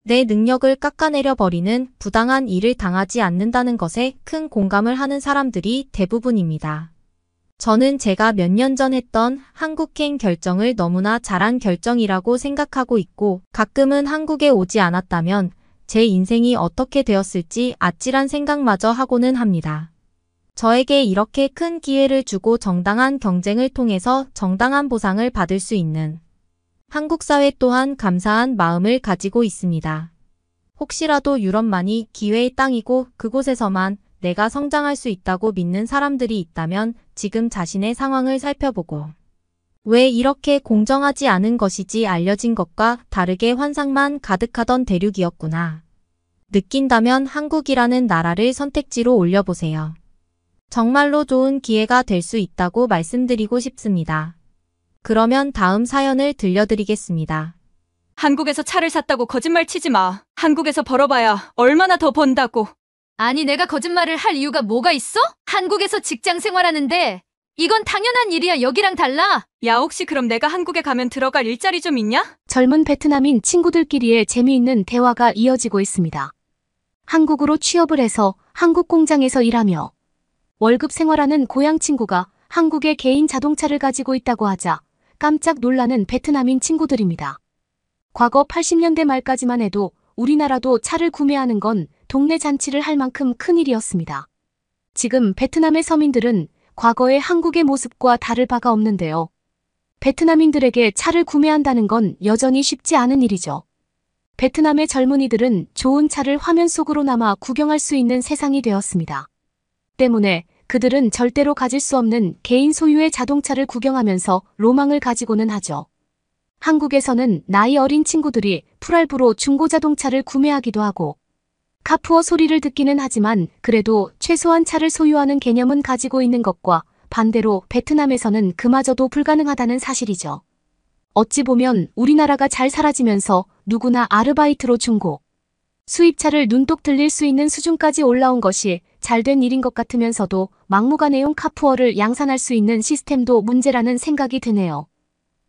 내 능력을 깎아내려 버리는 부당한 일을 당하지 않는다는 것에 큰 공감을 하는 사람들이 대부분입니다. 저는 제가 몇 년 전 했던 한국행 결정을 너무나 잘한 결정이라고 생각하고 있고, 가끔은 한국에 오지 않았다면 제 인생이 어떻게 되었을지 아찔한 생각마저 하고는 합니다. 저에게 이렇게 큰 기회를 주고 정당한 경쟁을 통해서 정당한 보상을 받을 수 있는 한국 사회 또한 감사한 마음을 가지고 있습니다. 혹시라도 유럽만이 기회의 땅이고 그곳에서만 내가 성장할 수 있다고 믿는 사람들이 있다면 지금 자신의 상황을 살펴보고 왜 이렇게 공정하지 않은 것이지 알려진 것과 다르게 환상만 가득하던 대륙이었구나 느낀다면 한국이라는 나라를 선택지로 올려보세요. 정말로 좋은 기회가 될 수 있다고 말씀드리고 싶습니다. 그러면 다음 사연을 들려드리겠습니다. 한국에서 차를 샀다고 거짓말 치지 마. 한국에서 벌어봐야 얼마나 더 번다고. 아니, 내가 거짓말을 할 이유가 뭐가 있어? 한국에서 직장 생활하는데 이건 당연한 일이야. 여기랑 달라. 야, 혹시 그럼 내가 한국에 가면 들어갈 일자리 좀 있냐? 젊은 베트남인 친구들끼리의 재미있는 대화가 이어지고 있습니다. 한국으로 취업을 해서 한국 공장에서 일하며 월급 생활하는 고향 친구가 한국에 개인 자동차를 가지고 있다고 하자 깜짝 놀라는 베트남인 친구들입니다. 과거 80년대 말까지만 해도 우리나라도 차를 구매하는 건 동네 잔치를 할 만큼 큰일이었습니다. 지금 베트남의 서민들은 과거의 한국의 모습과 다를 바가 없는데요. 베트남인들에게 차를 구매한다는 건 여전히 쉽지 않은 일이죠. 베트남의 젊은이들은 좋은 차를 화면 속으로나마 구경할 수 있는 세상이 되었습니다. 때문에 그들은 절대로 가질 수 없는 개인 소유의 자동차를 구경하면서 로망을 가지고는 하죠. 한국에서는 나이 어린 친구들이 풀알부로 중고자동차를 구매하기도 하고 카푸어 소리를 듣기는 하지만 그래도 최소한 차를 소유하는 개념은 가지고 있는 것과 반대로 베트남에서는 그마저도 불가능하다는 사실이죠. 어찌 보면 우리나라가 잘 사라지면서 누구나 아르바이트로 중고, 수입차를 눈독 들릴 수 있는 수준까지 올라온 것이 잘된 일인 것 같으면서도 막무가내용 카푸어를 양산할 수 있는 시스템도 문제라는 생각이 드네요.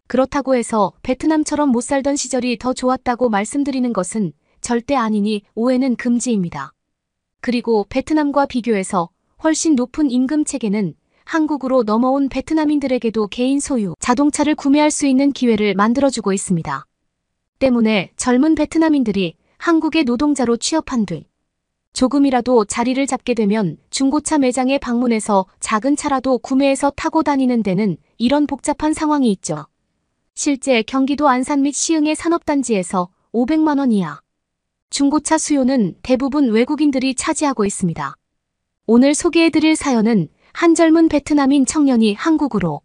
그렇다고 해서 베트남처럼 못 살던 시절이 더 좋았다고 말씀드리는 것은 절대 아니니 오해는 금지입니다. 그리고 베트남과 비교해서 훨씬 높은 임금 체계는 한국으로 넘어온 베트남인들에게도 개인 소유 자동차를 구매할 수 있는 기회를 만들어주고 있습니다. 때문에 젊은 베트남인들이 한국의 노동자로 취업한 뒤 조금이라도 자리를 잡게 되면 중고차 매장에 방문해서 작은 차라도 구매해서 타고 다니는 데는 이런 복잡한 상황이 있죠. 실제 경기도 안산 및 시흥의 산업단지에서 500만 원 이하 중고차 수요는 대부분 외국인들이 차지하고 있습니다. 오늘 소개해드릴 사연은 한 젊은 베트남인 청년이 한국으로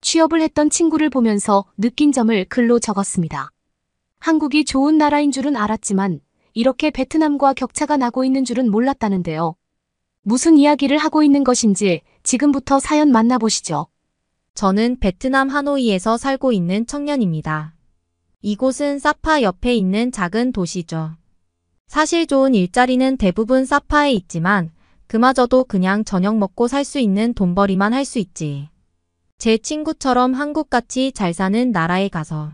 취업을 했던 친구를 보면서 느낀 점을 글로 적었습니다. 한국이 좋은 나라인 줄은 알았지만 이렇게 베트남과 격차가 나고 있는 줄은 몰랐다는데요. 무슨 이야기를 하고 있는 것인지 지금부터 사연 만나보시죠. 저는 베트남 하노이에서 살고 있는 청년입니다. 이곳은 사파 옆에 있는 작은 도시죠. 사실 좋은 일자리는 대부분 사파에 있지만 그마저도 그냥 저녁 먹고 살 수 있는 돈벌이만 할 수 있지. 제 친구처럼 한국같이 잘 사는 나라에 가서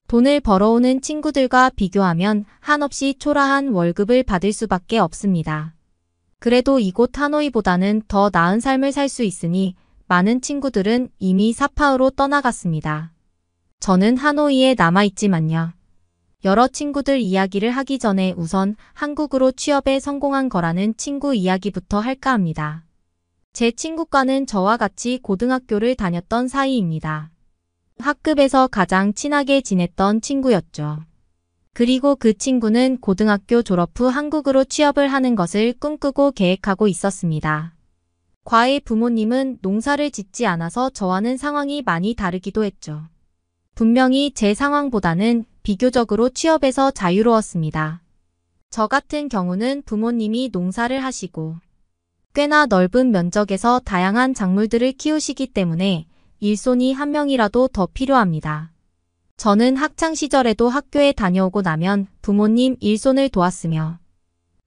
돈을 벌어오는 친구들과 비교하면 한없이 초라한 월급을 받을 수밖에 없습니다. 그래도 이곳 하노이보다는 더 나은 삶을 살 수 있으니 많은 친구들은 이미 사파으로 떠나갔습니다. 저는 하노이에 남아있지만요. 여러 친구들 이야기를 하기 전에 우선 한국으로 취업에 성공한 거라는 친구 이야기부터 할까 합니다. 제 친구과는 저와 같이 고등학교를 다녔던 사이입니다. 학급에서 가장 친하게 지냈던 친구였죠. 그리고 그 친구는 고등학교 졸업 후 한국으로 취업을 하는 것을 꿈꾸고 계획하고 있었습니다. 과의 부모님은 농사를 짓지 않아서 저와는 상황이 많이 다르기도 했죠. 분명히 제 상황보다는 비교적으로 취업에서 자유로웠습니다. 저 같은 경우는 부모님이 농사를 하시고 꽤나 넓은 면적에서 다양한 작물들을 키우시기 때문에 일손이 한 명이라도 더 필요합니다. 저는 학창시절에도 학교에 다녀오고 나면 부모님 일손을 도왔으며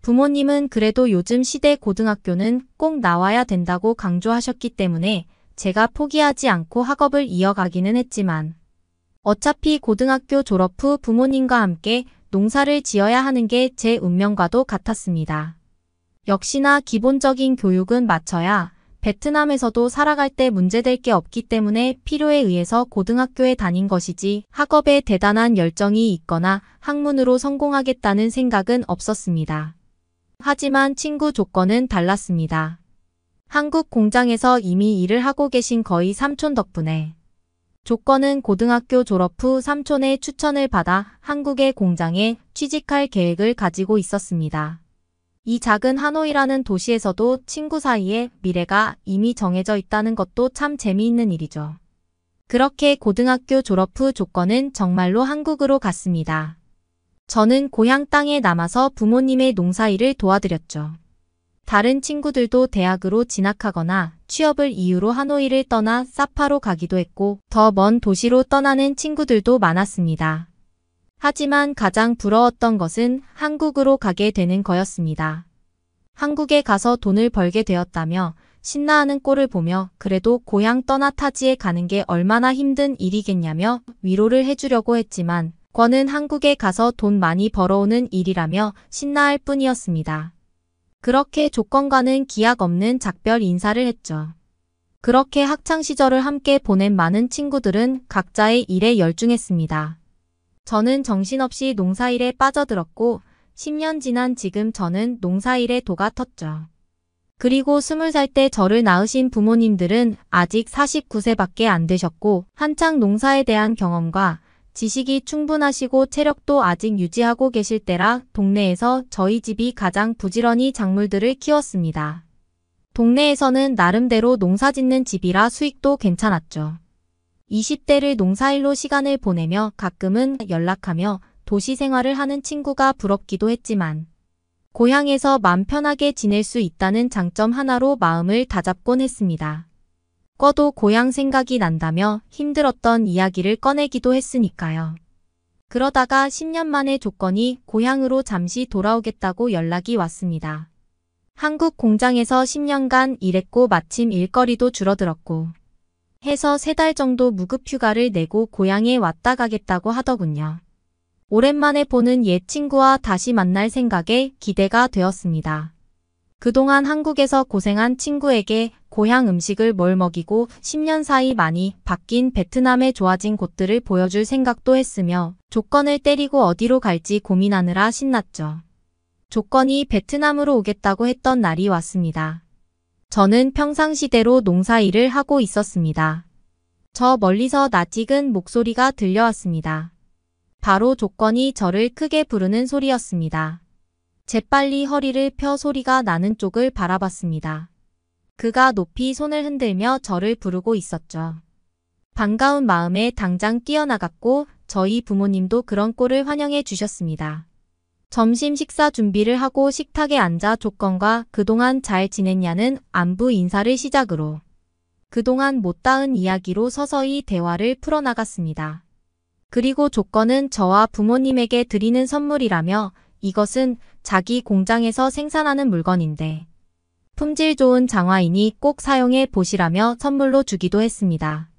부모님은 그래도 요즘 시대 고등학교는 꼭 나와야 된다고 강조하셨기 때문에 제가 포기하지 않고 학업을 이어가기는 했지만 어차피 고등학교 졸업 후 부모님과 함께 농사를 지어야 하는 게 제 운명과도 같았습니다. 역시나 기본적인 교육은 마쳐야 베트남에서도 살아갈 때 문제될 게 없기 때문에 필요에 의해서 고등학교에 다닌 것이지 학업에 대단한 열정이 있거나 학문으로 성공하겠다는 생각은 없었습니다. 하지만 친구 조건은 달랐습니다. 한국 공장에서 이미 일을 하고 계신 거의 삼촌 덕분에 조건은 고등학교 졸업 후 삼촌의 추천을 받아 한국의 공장에 취직할 계획을 가지고 있었습니다. 이 작은 하노이라는 도시에서도 친구 사이에 미래가 이미 정해져 있다는 것도 참 재미있는 일이죠. 그렇게 고등학교 졸업 후 조건은 정말로 한국으로 갔습니다. 저는 고향 땅에 남아서 부모님의 농사일을 도와드렸죠. 다른 친구들도 대학으로 진학하거나 취업을 이유로 하노이를 떠나 사파로 가기도 했고 더 먼 도시로 떠나는 친구들도 많았습니다. 하지만 가장 부러웠던 것은 한국으로 가게 되는 거였습니다. 한국에 가서 돈을 벌게 되었다며 신나하는 꼴을 보며 그래도 고향 떠나 타지에 가는 게 얼마나 힘든 일이겠냐며 위로를 해주려고 했지만 권은 한국에 가서 돈 많이 벌어오는 일이라며 신나할 뿐이었습니다. 그렇게 조건과는 기약 없는 작별 인사를 했죠. 그렇게 학창시절을 함께 보낸 많은 친구들은 각자의 일에 열중했습니다. 저는 정신없이 농사일에 빠져들었고 10년 지난 지금 저는 농사일에 도가 텄죠. 그리고 20살 때 저를 낳으신 부모님들은 아직 49세밖에 안 되셨고 한창 농사에 대한 경험과 지식이 충분하시고 체력도 아직 유지하고 계실 때라 동네에서 저희 집이 가장 부지런히 작물들을 키웠습니다. 동네에서는 나름대로 농사짓는 집이라 수익도 괜찮았죠. 20대를 농사일로 시간을 보내며 가끔은 연락하며 도시 생활을 하는 친구가 부럽기도 했지만 고향에서 맘 편하게 지낼 수 있다는 장점 하나로 마음을 다잡곤 했습니다. 꺼도 고향 생각이 난다며 힘들었던 이야기를 꺼내기도 했으니까요. 그러다가 10년 만에 조건이 고향으로 잠시 돌아오겠다고 연락이 왔습니다. 한국 공장에서 10년간 일했고 마침 일거리도 줄어들었고 해서 3달 정도 무급휴가를 내고 고향에 왔다 가겠다고 하더군요. 오랜만에 보는 옛 친구와 다시 만날 생각에 기대가 되었습니다. 그동안 한국에서 고생한 친구에게 고향 음식을 뭘 먹이고 10년 사이 많이 바뀐 베트남의 좋아진 곳들을 보여줄 생각도 했으며 조건을 때리고 어디로 갈지 고민하느라 신났죠. 조건이 베트남으로 오겠다고 했던 날이 왔습니다. 저는 평상시대로 농사일을 하고 있었습니다. 저 멀리서 낯익은 목소리가 들려왔습니다. 바로 조건이 저를 크게 부르는 소리였습니다. 재빨리 허리를 펴 소리가 나는 쪽을 바라봤습니다. 그가 높이 손을 흔들며 저를 부르고 있었죠. 반가운 마음에 당장 뛰어나갔고 저희 부모님도 그런 꼴을 환영해 주셨습니다. 점심 식사 준비를 하고 식탁에 앉아 조건과 그동안 잘 지냈냐는 안부 인사를 시작으로 그동안 못다한 이야기로 서서히 대화를 풀어나갔습니다. 그리고 조건은 저와 부모님에게 드리는 선물이라며 이것은 자기 공장에서 생산하는 물건인데 품질 좋은 장화이니 꼭 사용해 보시라며 선물로 주기도 했습니다.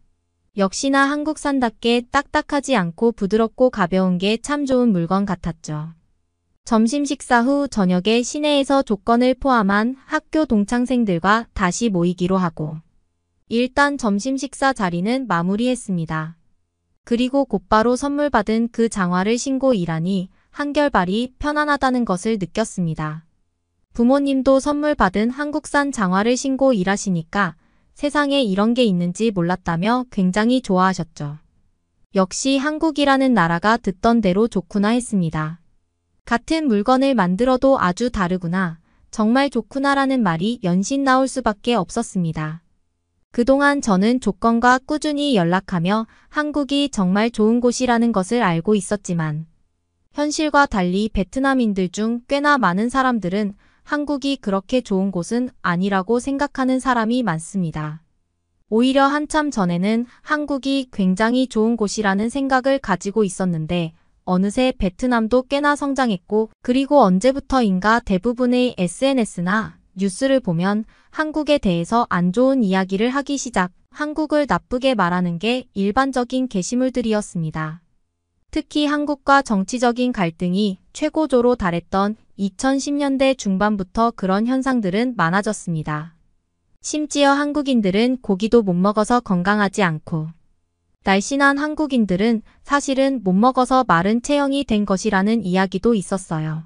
역시나 한국산답게 딱딱하지 않고 부드럽고 가벼운 게 참 좋은 물건 같았죠. 점심 식사 후 저녁에 시내에서 조건을 포함한 학교 동창생들과 다시 모이기로 하고 일단 점심 식사 자리는 마무리했습니다. 그리고 곧바로 선물 받은 그 장화를 신고 일하니 한결발이 편안하다는 것을 느꼈습니다. 부모님도 선물 받은 한국산 장화를 신고 일하시니까 세상에 이런 게 있는지 몰랐다며 굉장히 좋아하셨죠. 역시 한국이라는 나라가 듣던 대로 좋구나 했습니다. 같은 물건을 만들어도 아주 다르구나, 정말 좋구나라는 말이 연신 나올 수밖에 없었습니다. 그동안 저는 조건과 꾸준히 연락하며 한국이 정말 좋은 곳이라는 것을 알고 있었지만 현실과 달리 베트남인들 중 꽤나 많은 사람들은 한국이 그렇게 좋은 곳은 아니라고 생각하는 사람이 많습니다. 오히려 한참 전에는 한국이 굉장히 좋은 곳이라는 생각을 가지고 있었는데 어느새 베트남도 꽤나 성장했고 그리고 언제부터인가 대부분의 SNS나 뉴스를 보면 한국에 대해서 안 좋은 이야기를 하기 시작, 한국을 나쁘게 말하는 게 일반적인 게시물들이었습니다. 특히 한국과 정치적인 갈등이 최고조로 달했던 2010년대 중반부터 그런 현상들은 많아졌습니다. 심지어 한국인들은 고기도 못 먹어서 건강하지 않고 날씬한 한국인들은 사실은 못 먹어서 마른 체형이 된 것이라는 이야기도 있었어요.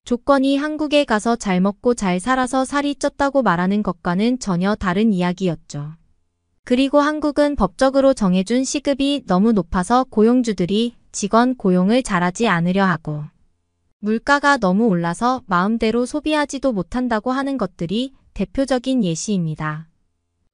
조건이 한국에 가서 잘 먹고 잘 살아서 살이 쪘다고 말하는 것과는 전혀 다른 이야기였죠. 그리고 한국은 법적으로 정해준 시급이 너무 높아서 고용주들이 직원 고용을 잘하지 않으려 하고 물가가 너무 올라서 마음대로 소비하지도 못한다고 하는 것들이 대표적인 예시입니다.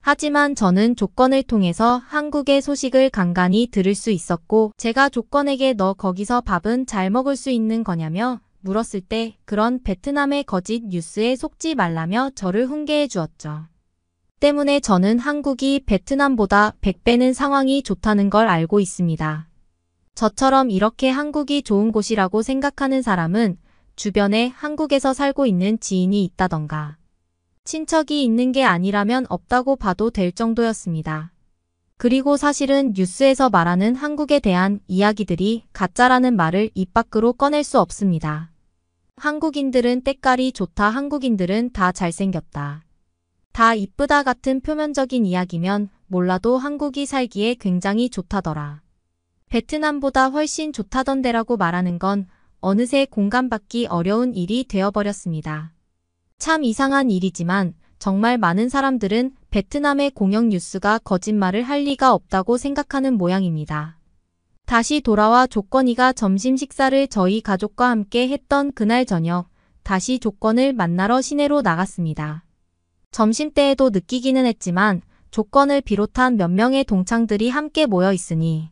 하지만 저는 조건을 통해서 한국의 소식을 간간히 들을 수 있었고 제가 조건에게 너 거기서 밥은 잘 먹을 수 있는 거냐며 물었을 때 그런 베트남의 거짓 뉴스에 속지 말라며 저를 훈계해 주었죠. 때문에 저는 한국이 베트남보다 100배는 상황이 좋다는 걸 알고 있습니다. 저처럼 이렇게 한국이 좋은 곳이라고 생각하는 사람은 주변에 한국에서 살고 있는 지인이 있다던가 친척이 있는 게 아니라면 없다고 봐도 될 정도였습니다. 그리고 사실은 뉴스에서 말하는 한국에 대한 이야기들이 가짜라는 말을 입 밖으로 꺼낼 수 없습니다. 한국인들은 때깔이 좋다, 한국인들은 다 잘생겼다, 다 이쁘다 같은 표면적인 이야기면 몰라도 한국이 살기에 굉장히 좋다더라, 베트남보다 훨씬 좋다던데라고 말하는 건 어느새 공감받기 어려운 일이 되어버렸습니다. 참 이상한 일이지만 정말 많은 사람들은 베트남의 공영 뉴스가 거짓말을 할 리가 없다고 생각하는 모양입니다. 다시 돌아와 조건이가 점심 식사를 저희 가족과 함께 했던 그날 저녁, 다시 조건을 만나러 시내로 나갔습니다. 점심때에도 느끼기는 했지만 조건을 비롯한 몇 명의 동창들이 함께 모여 있으니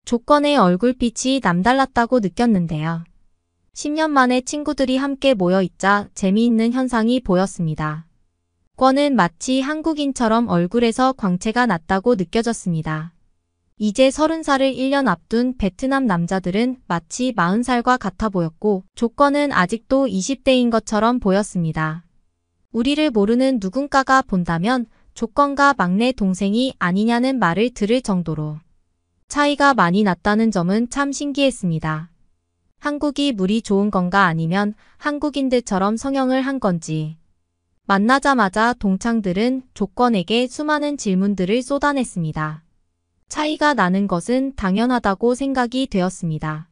조건의 얼굴빛이 남달랐다고 느꼈는데요. 10년 만에 친구들이 함께 모여 있자 재미있는 현상이 보였습니다. 권은 마치 한국인처럼 얼굴에서 광채가 났다고 느껴졌습니다. 이제 30살을 1년 앞둔 베트남 남자들은 마치 40살과 같아 보였고 조건은 아직도 20대인 것처럼 보였습니다. 우리를 모르는 누군가가 본다면 조건과 막내 동생이 아니냐는 말을 들을 정도로 차이가 많이 났다는 점은 참 신기했습니다. 한국이 물이 좋은 건가 아니면 한국인들처럼 성형을 한 건지. 만나자마자 동창들은 조건에게 수많은 질문들을 쏟아냈습니다. 차이가 나는 것은 당연하다고 생각이 되었습니다.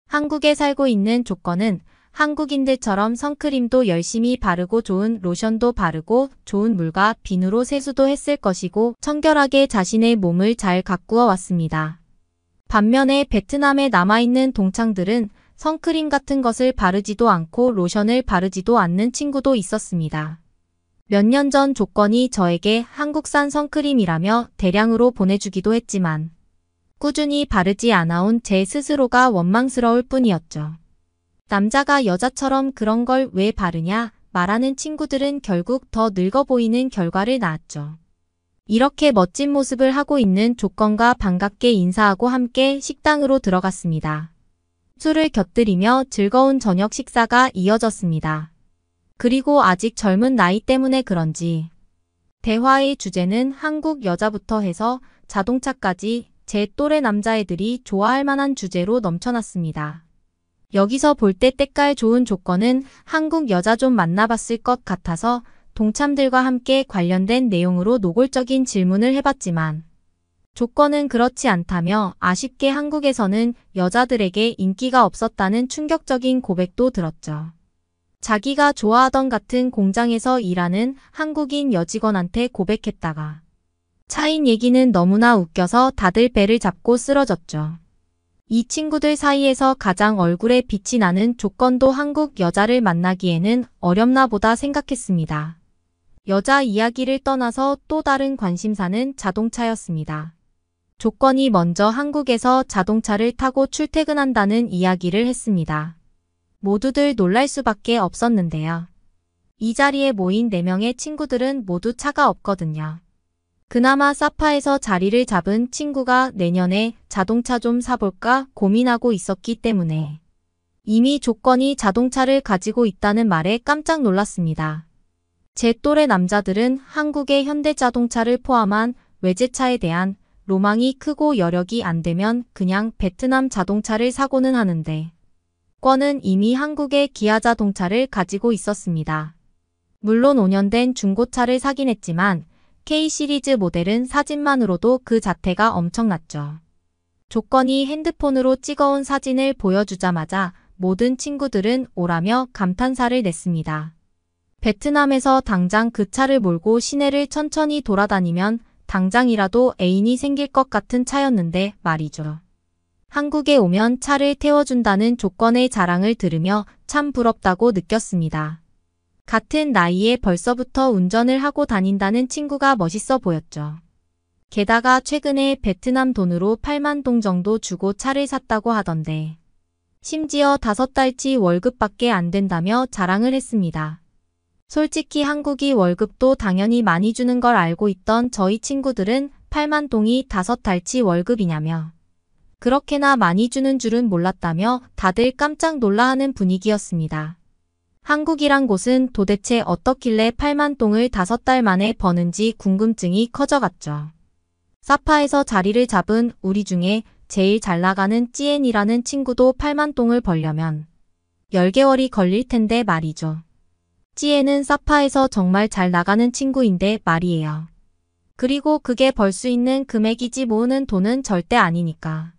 한국에 살고 있는 조건은 한국인들처럼 선크림도 열심히 바르고 좋은 로션도 바르고 좋은 물과 비누로 세수도 했을 것이고 청결하게 자신의 몸을 잘 가꾸어 왔습니다. 반면에 베트남에 남아있는 동창들은 선크림 같은 것을 바르지도 않고 로션을 바르지도 않는 친구도 있었습니다. 몇 년 전 조건이 저에게 한국산 선크림이라며 대량으로 보내주기도 했지만 꾸준히 바르지 않아온 제 스스로가 원망스러울 뿐이었죠. 남자가 여자처럼 그런 걸 왜 바르냐 말하는 친구들은 결국 더 늙어 보이는 결과를 낳았죠. 이렇게 멋진 모습을 하고 있는 조건과 반갑게 인사하고 함께 식당으로 들어갔습니다. 술을 곁들이며 즐거운 저녁 식사가 이어졌습니다. 그리고 아직 젊은 나이 때문에 그런지 대화의 주제는 한국 여자부터 해서 자동차까지 제 또래 남자애들이 좋아할 만한 주제로 넘쳐났습니다. 여기서 볼 때 때깔 좋은 조건은 한국 여자 좀 만나봤을 것 같아서 동참들과 함께 관련된 내용으로 노골적인 질문을 해봤지만 조건은 그렇지 않다며 아쉽게 한국에서는 여자들에게 인기가 없었다는 충격적인 고백도 들었죠. 자기가 좋아하던 같은 공장에서 일하는 한국인 여직원한테 고백했다가 차인 얘기는 너무나 웃겨서 다들 배를 잡고 쓰러졌죠. 이 친구들 사이에서 가장 얼굴에 빛이 나는 조건도 한국 여자를 만나기에는 어렵나 보다 생각했습니다. 여자 이야기를 떠나서 또 다른 관심사는 자동차였습니다. 조건이 먼저 한국에서 자동차를 타고 출퇴근한다는 이야기를 했습니다. 모두들 놀랄 수밖에 없었는데요. 이 자리에 모인 4명의 친구들은 모두 차가 없거든요. 그나마 사파에서 자리를 잡은 친구가 내년에 자동차 좀 사볼까 고민하고 있었기 때문에 이미 조건이 자동차를 가지고 있다는 말에 깜짝 놀랐습니다. 제 또래 남자들은 한국의 현대자동차를 포함한 외제차에 대한 로망이 크고 여력이 안 되면 그냥 베트남 자동차를 사고는 하는데 권은 이미 한국의 기아 자동차를 가지고 있었습니다. 물론 5년 된 중고차를 사긴 했지만 K 시리즈 모델은 사진만으로도 그 자태가 엄청났죠. 조건이 핸드폰으로 찍어온 사진을 보여주자마자 모든 친구들은 오라며 감탄사를 냈습니다. 베트남에서 당장 그 차를 몰고 시내를 천천히 돌아다니면 당장이라도 애인이 생길 것 같은 차였는데 말이죠. 한국에 오면 차를 태워준다는 조건의 자랑을 들으며 참 부럽다고 느꼈습니다. 같은 나이에 벌써부터 운전을 하고 다닌다는 친구가 멋있어 보였죠. 게다가 최근에 베트남 돈으로 8만 동 정도 주고 차를 샀다고 하던데 심지어 5달치 월급밖에 안 된다며 자랑을 했습니다. 솔직히 한국이 월급도 당연히 많이 주는 걸 알고 있던 저희 친구들은 8만 동이 5달치 월급이냐며 그렇게나 많이 주는 줄은 몰랐다며 다들 깜짝 놀라하는 분위기였습니다. 한국이란 곳은 도대체 어떻길래 8만 동을 5달 만에 버는지 궁금증이 커져갔죠. 사파에서 자리를 잡은 우리 중에 제일 잘 나가는 찌엔이라는 친구도 8만 동을 벌려면 10개월이 걸릴 텐데 말이죠. 찌엔은 사파에서 정말 잘 나가는 친구인데 말이에요. 그리고 그게 벌 수 있는 금액이지 모으는 돈은 절대 아니니까.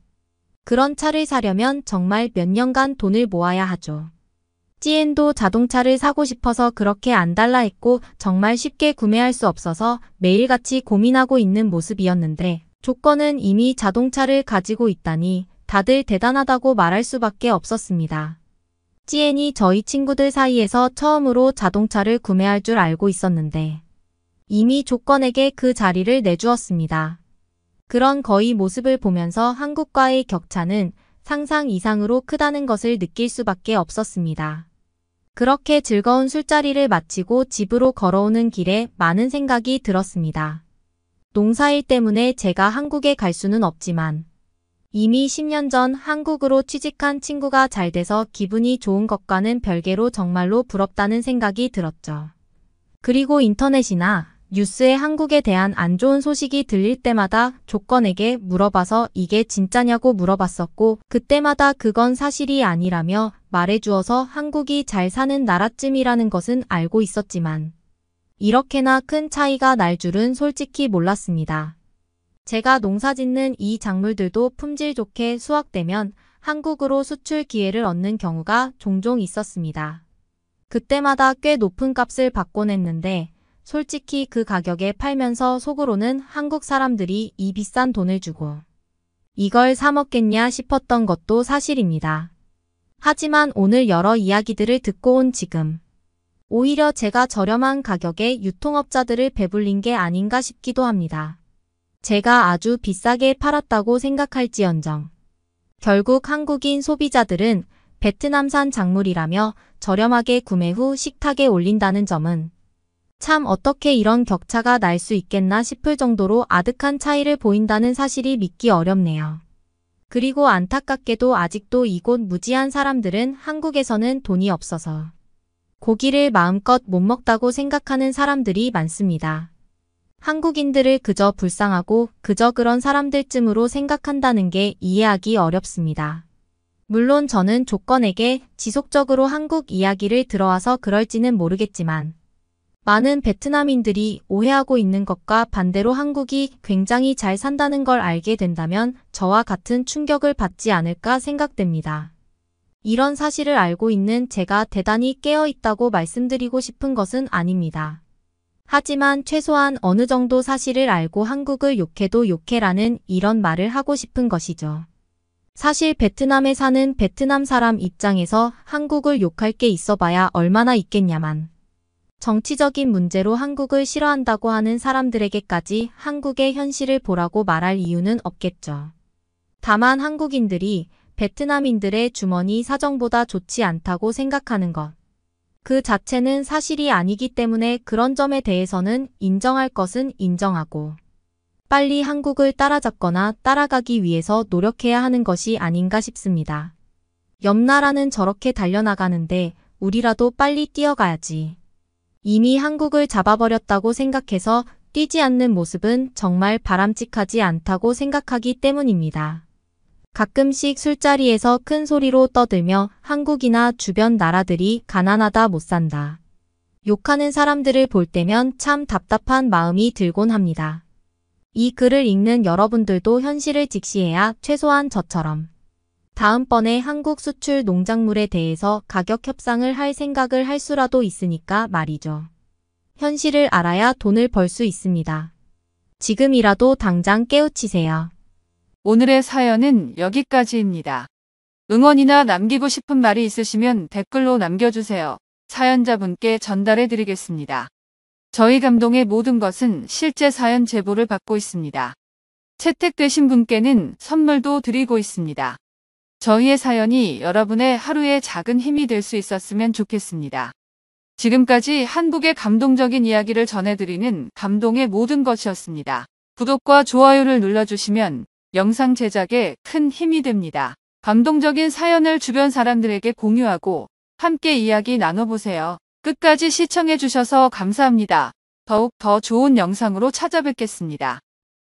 그런 차를 사려면 정말 몇 년간 돈을 모아야 하죠. 찌엔도 자동차를 사고 싶어서 그렇게 안달라 했고 정말 쉽게 구매할 수 없어서 매일같이 고민하고 있는 모습이었는데 조건은 이미 자동차를 가지고 있다니 다들 대단하다고 말할 수밖에 없었습니다. 찌엔이 저희 친구들 사이에서 처음으로 자동차를 구매할 줄 알고 있었는데 이미 조건에게 그 자리를 내주었습니다. 그런 거의 모습을 보면서 한국과의 격차는 상상 이상으로 크다는 것을 느낄 수밖에 없었습니다. 그렇게 즐거운 술자리를 마치고 집으로 걸어오는 길에 많은 생각이 들었습니다. 농사일 때문에 제가 한국에 갈 수는 없지만 이미 10년 전 한국으로 취직한 친구가 잘 돼서 기분이 좋은 것과는 별개로 정말로 부럽다는 생각이 들었죠. 그리고 인터넷이나 뉴스에 한국에 대한 안 좋은 소식이 들릴 때마다 조건에게 물어봐서 이게 진짜냐고 물어봤었고 그때마다 그건 사실이 아니라며 말해주어서 한국이 잘 사는 나라쯤이라는 것은 알고 있었지만 이렇게나 큰 차이가 날 줄은 솔직히 몰랐습니다. 제가 농사짓는 이 작물들도 품질 좋게 수확되면 한국으로 수출 기회를 얻는 경우가 종종 있었습니다. 그때마다 꽤 높은 값을 받곤 했는데 솔직히 그 가격에 팔면서 속으로는 한국 사람들이 이 비싼 돈을 주고 이걸 사 먹겠냐 싶었던 것도 사실입니다. 하지만 오늘 여러 이야기들을 듣고 온 지금 오히려 제가 저렴한 가격에 유통업자들을 배불린 게 아닌가 싶기도 합니다. 제가 아주 비싸게 팔았다고 생각할지언정 결국 한국인 소비자들은 베트남산 작물이라며 저렴하게 구매 후 식탁에 올린다는 점은 참 어떻게 이런 격차가 날 수 있겠나 싶을 정도로 아득한 차이를 보인다는 사실이 믿기 어렵네요. 그리고 안타깝게도 아직도 이곳 무지한 사람들은 한국에서는 돈이 없어서 고기를 마음껏 못 먹다고 생각하는 사람들이 많습니다. 한국인들을 그저 불쌍하고 그저 그런 사람들쯤으로 생각한다는 게 이해하기 어렵습니다. 물론 저는 조건에게 지속적으로 한국 이야기를 들어와서 그럴지는 모르겠지만 많은 베트남인들이 오해하고 있는 것과 반대로 한국이 굉장히 잘 산다는 걸 알게 된다면 저와 같은 충격을 받지 않을까 생각됩니다. 이런 사실을 알고 있는 제가 대단히 깨어 있다고 말씀드리고 싶은 것은 아닙니다. 하지만 최소한 어느 정도 사실을 알고 한국을 욕해도 욕해라는 이런 말을 하고 싶은 것이죠. 사실 베트남에 사는 베트남 사람 입장에서 한국을 욕할 게 있어봐야 얼마나 있겠냐만. 정치적인 문제로 한국을 싫어한다고 하는 사람들에게까지 한국의 현실을 보라고 말할 이유는 없겠죠. 다만 한국인들이 베트남인들의 주머니 사정보다 좋지 않다고 생각하는 것. 그 자체는 사실이 아니기 때문에 그런 점에 대해서는 인정할 것은 인정하고 빨리 한국을 따라잡거나 따라가기 위해서 노력해야 하는 것이 아닌가 싶습니다. 옆 나라는 저렇게 달려나가는데 우리라도 빨리 뛰어가야지. 이미 한국을 잡아버렸다고 생각해서 뛰지 않는 모습은 정말 바람직하지 않다고 생각하기 때문입니다. 가끔씩 술자리에서 큰 소리로 떠들며 한국이나 주변 나라들이 가난하다 못 산다. 욕하는 사람들을 볼 때면 참 답답한 마음이 들곤 합니다. 이 글을 읽는 여러분들도 현실을 직시해야 최소한 저처럼 다음번에 한국 수출 농작물에 대해서 가격 협상을 할 생각을 할 수라도 있으니까 말이죠. 현실을 알아야 돈을 벌 수 있습니다. 지금이라도 당장 깨우치세요. 오늘의 사연은 여기까지입니다. 응원이나 남기고 싶은 말이 있으시면 댓글로 남겨주세요. 사연자분께 전달해 드리겠습니다. 저희 감동의 모든 것은 실제 사연 제보를 받고 있습니다. 채택되신 분께는 선물도 드리고 있습니다. 저희의 사연이 여러분의 하루의 작은 힘이 될 수 있었으면 좋겠습니다. 지금까지 한국의 감동적인 이야기를 전해드리는 감동의 모든 것이었습니다. 구독과 좋아요를 눌러주시면 영상 제작에 큰 힘이 됩니다. 감동적인 사연을 주변 사람들에게 공유하고 함께 이야기 나눠보세요. 끝까지 시청해주셔서 감사합니다. 더욱 더 좋은 영상으로 찾아뵙겠습니다.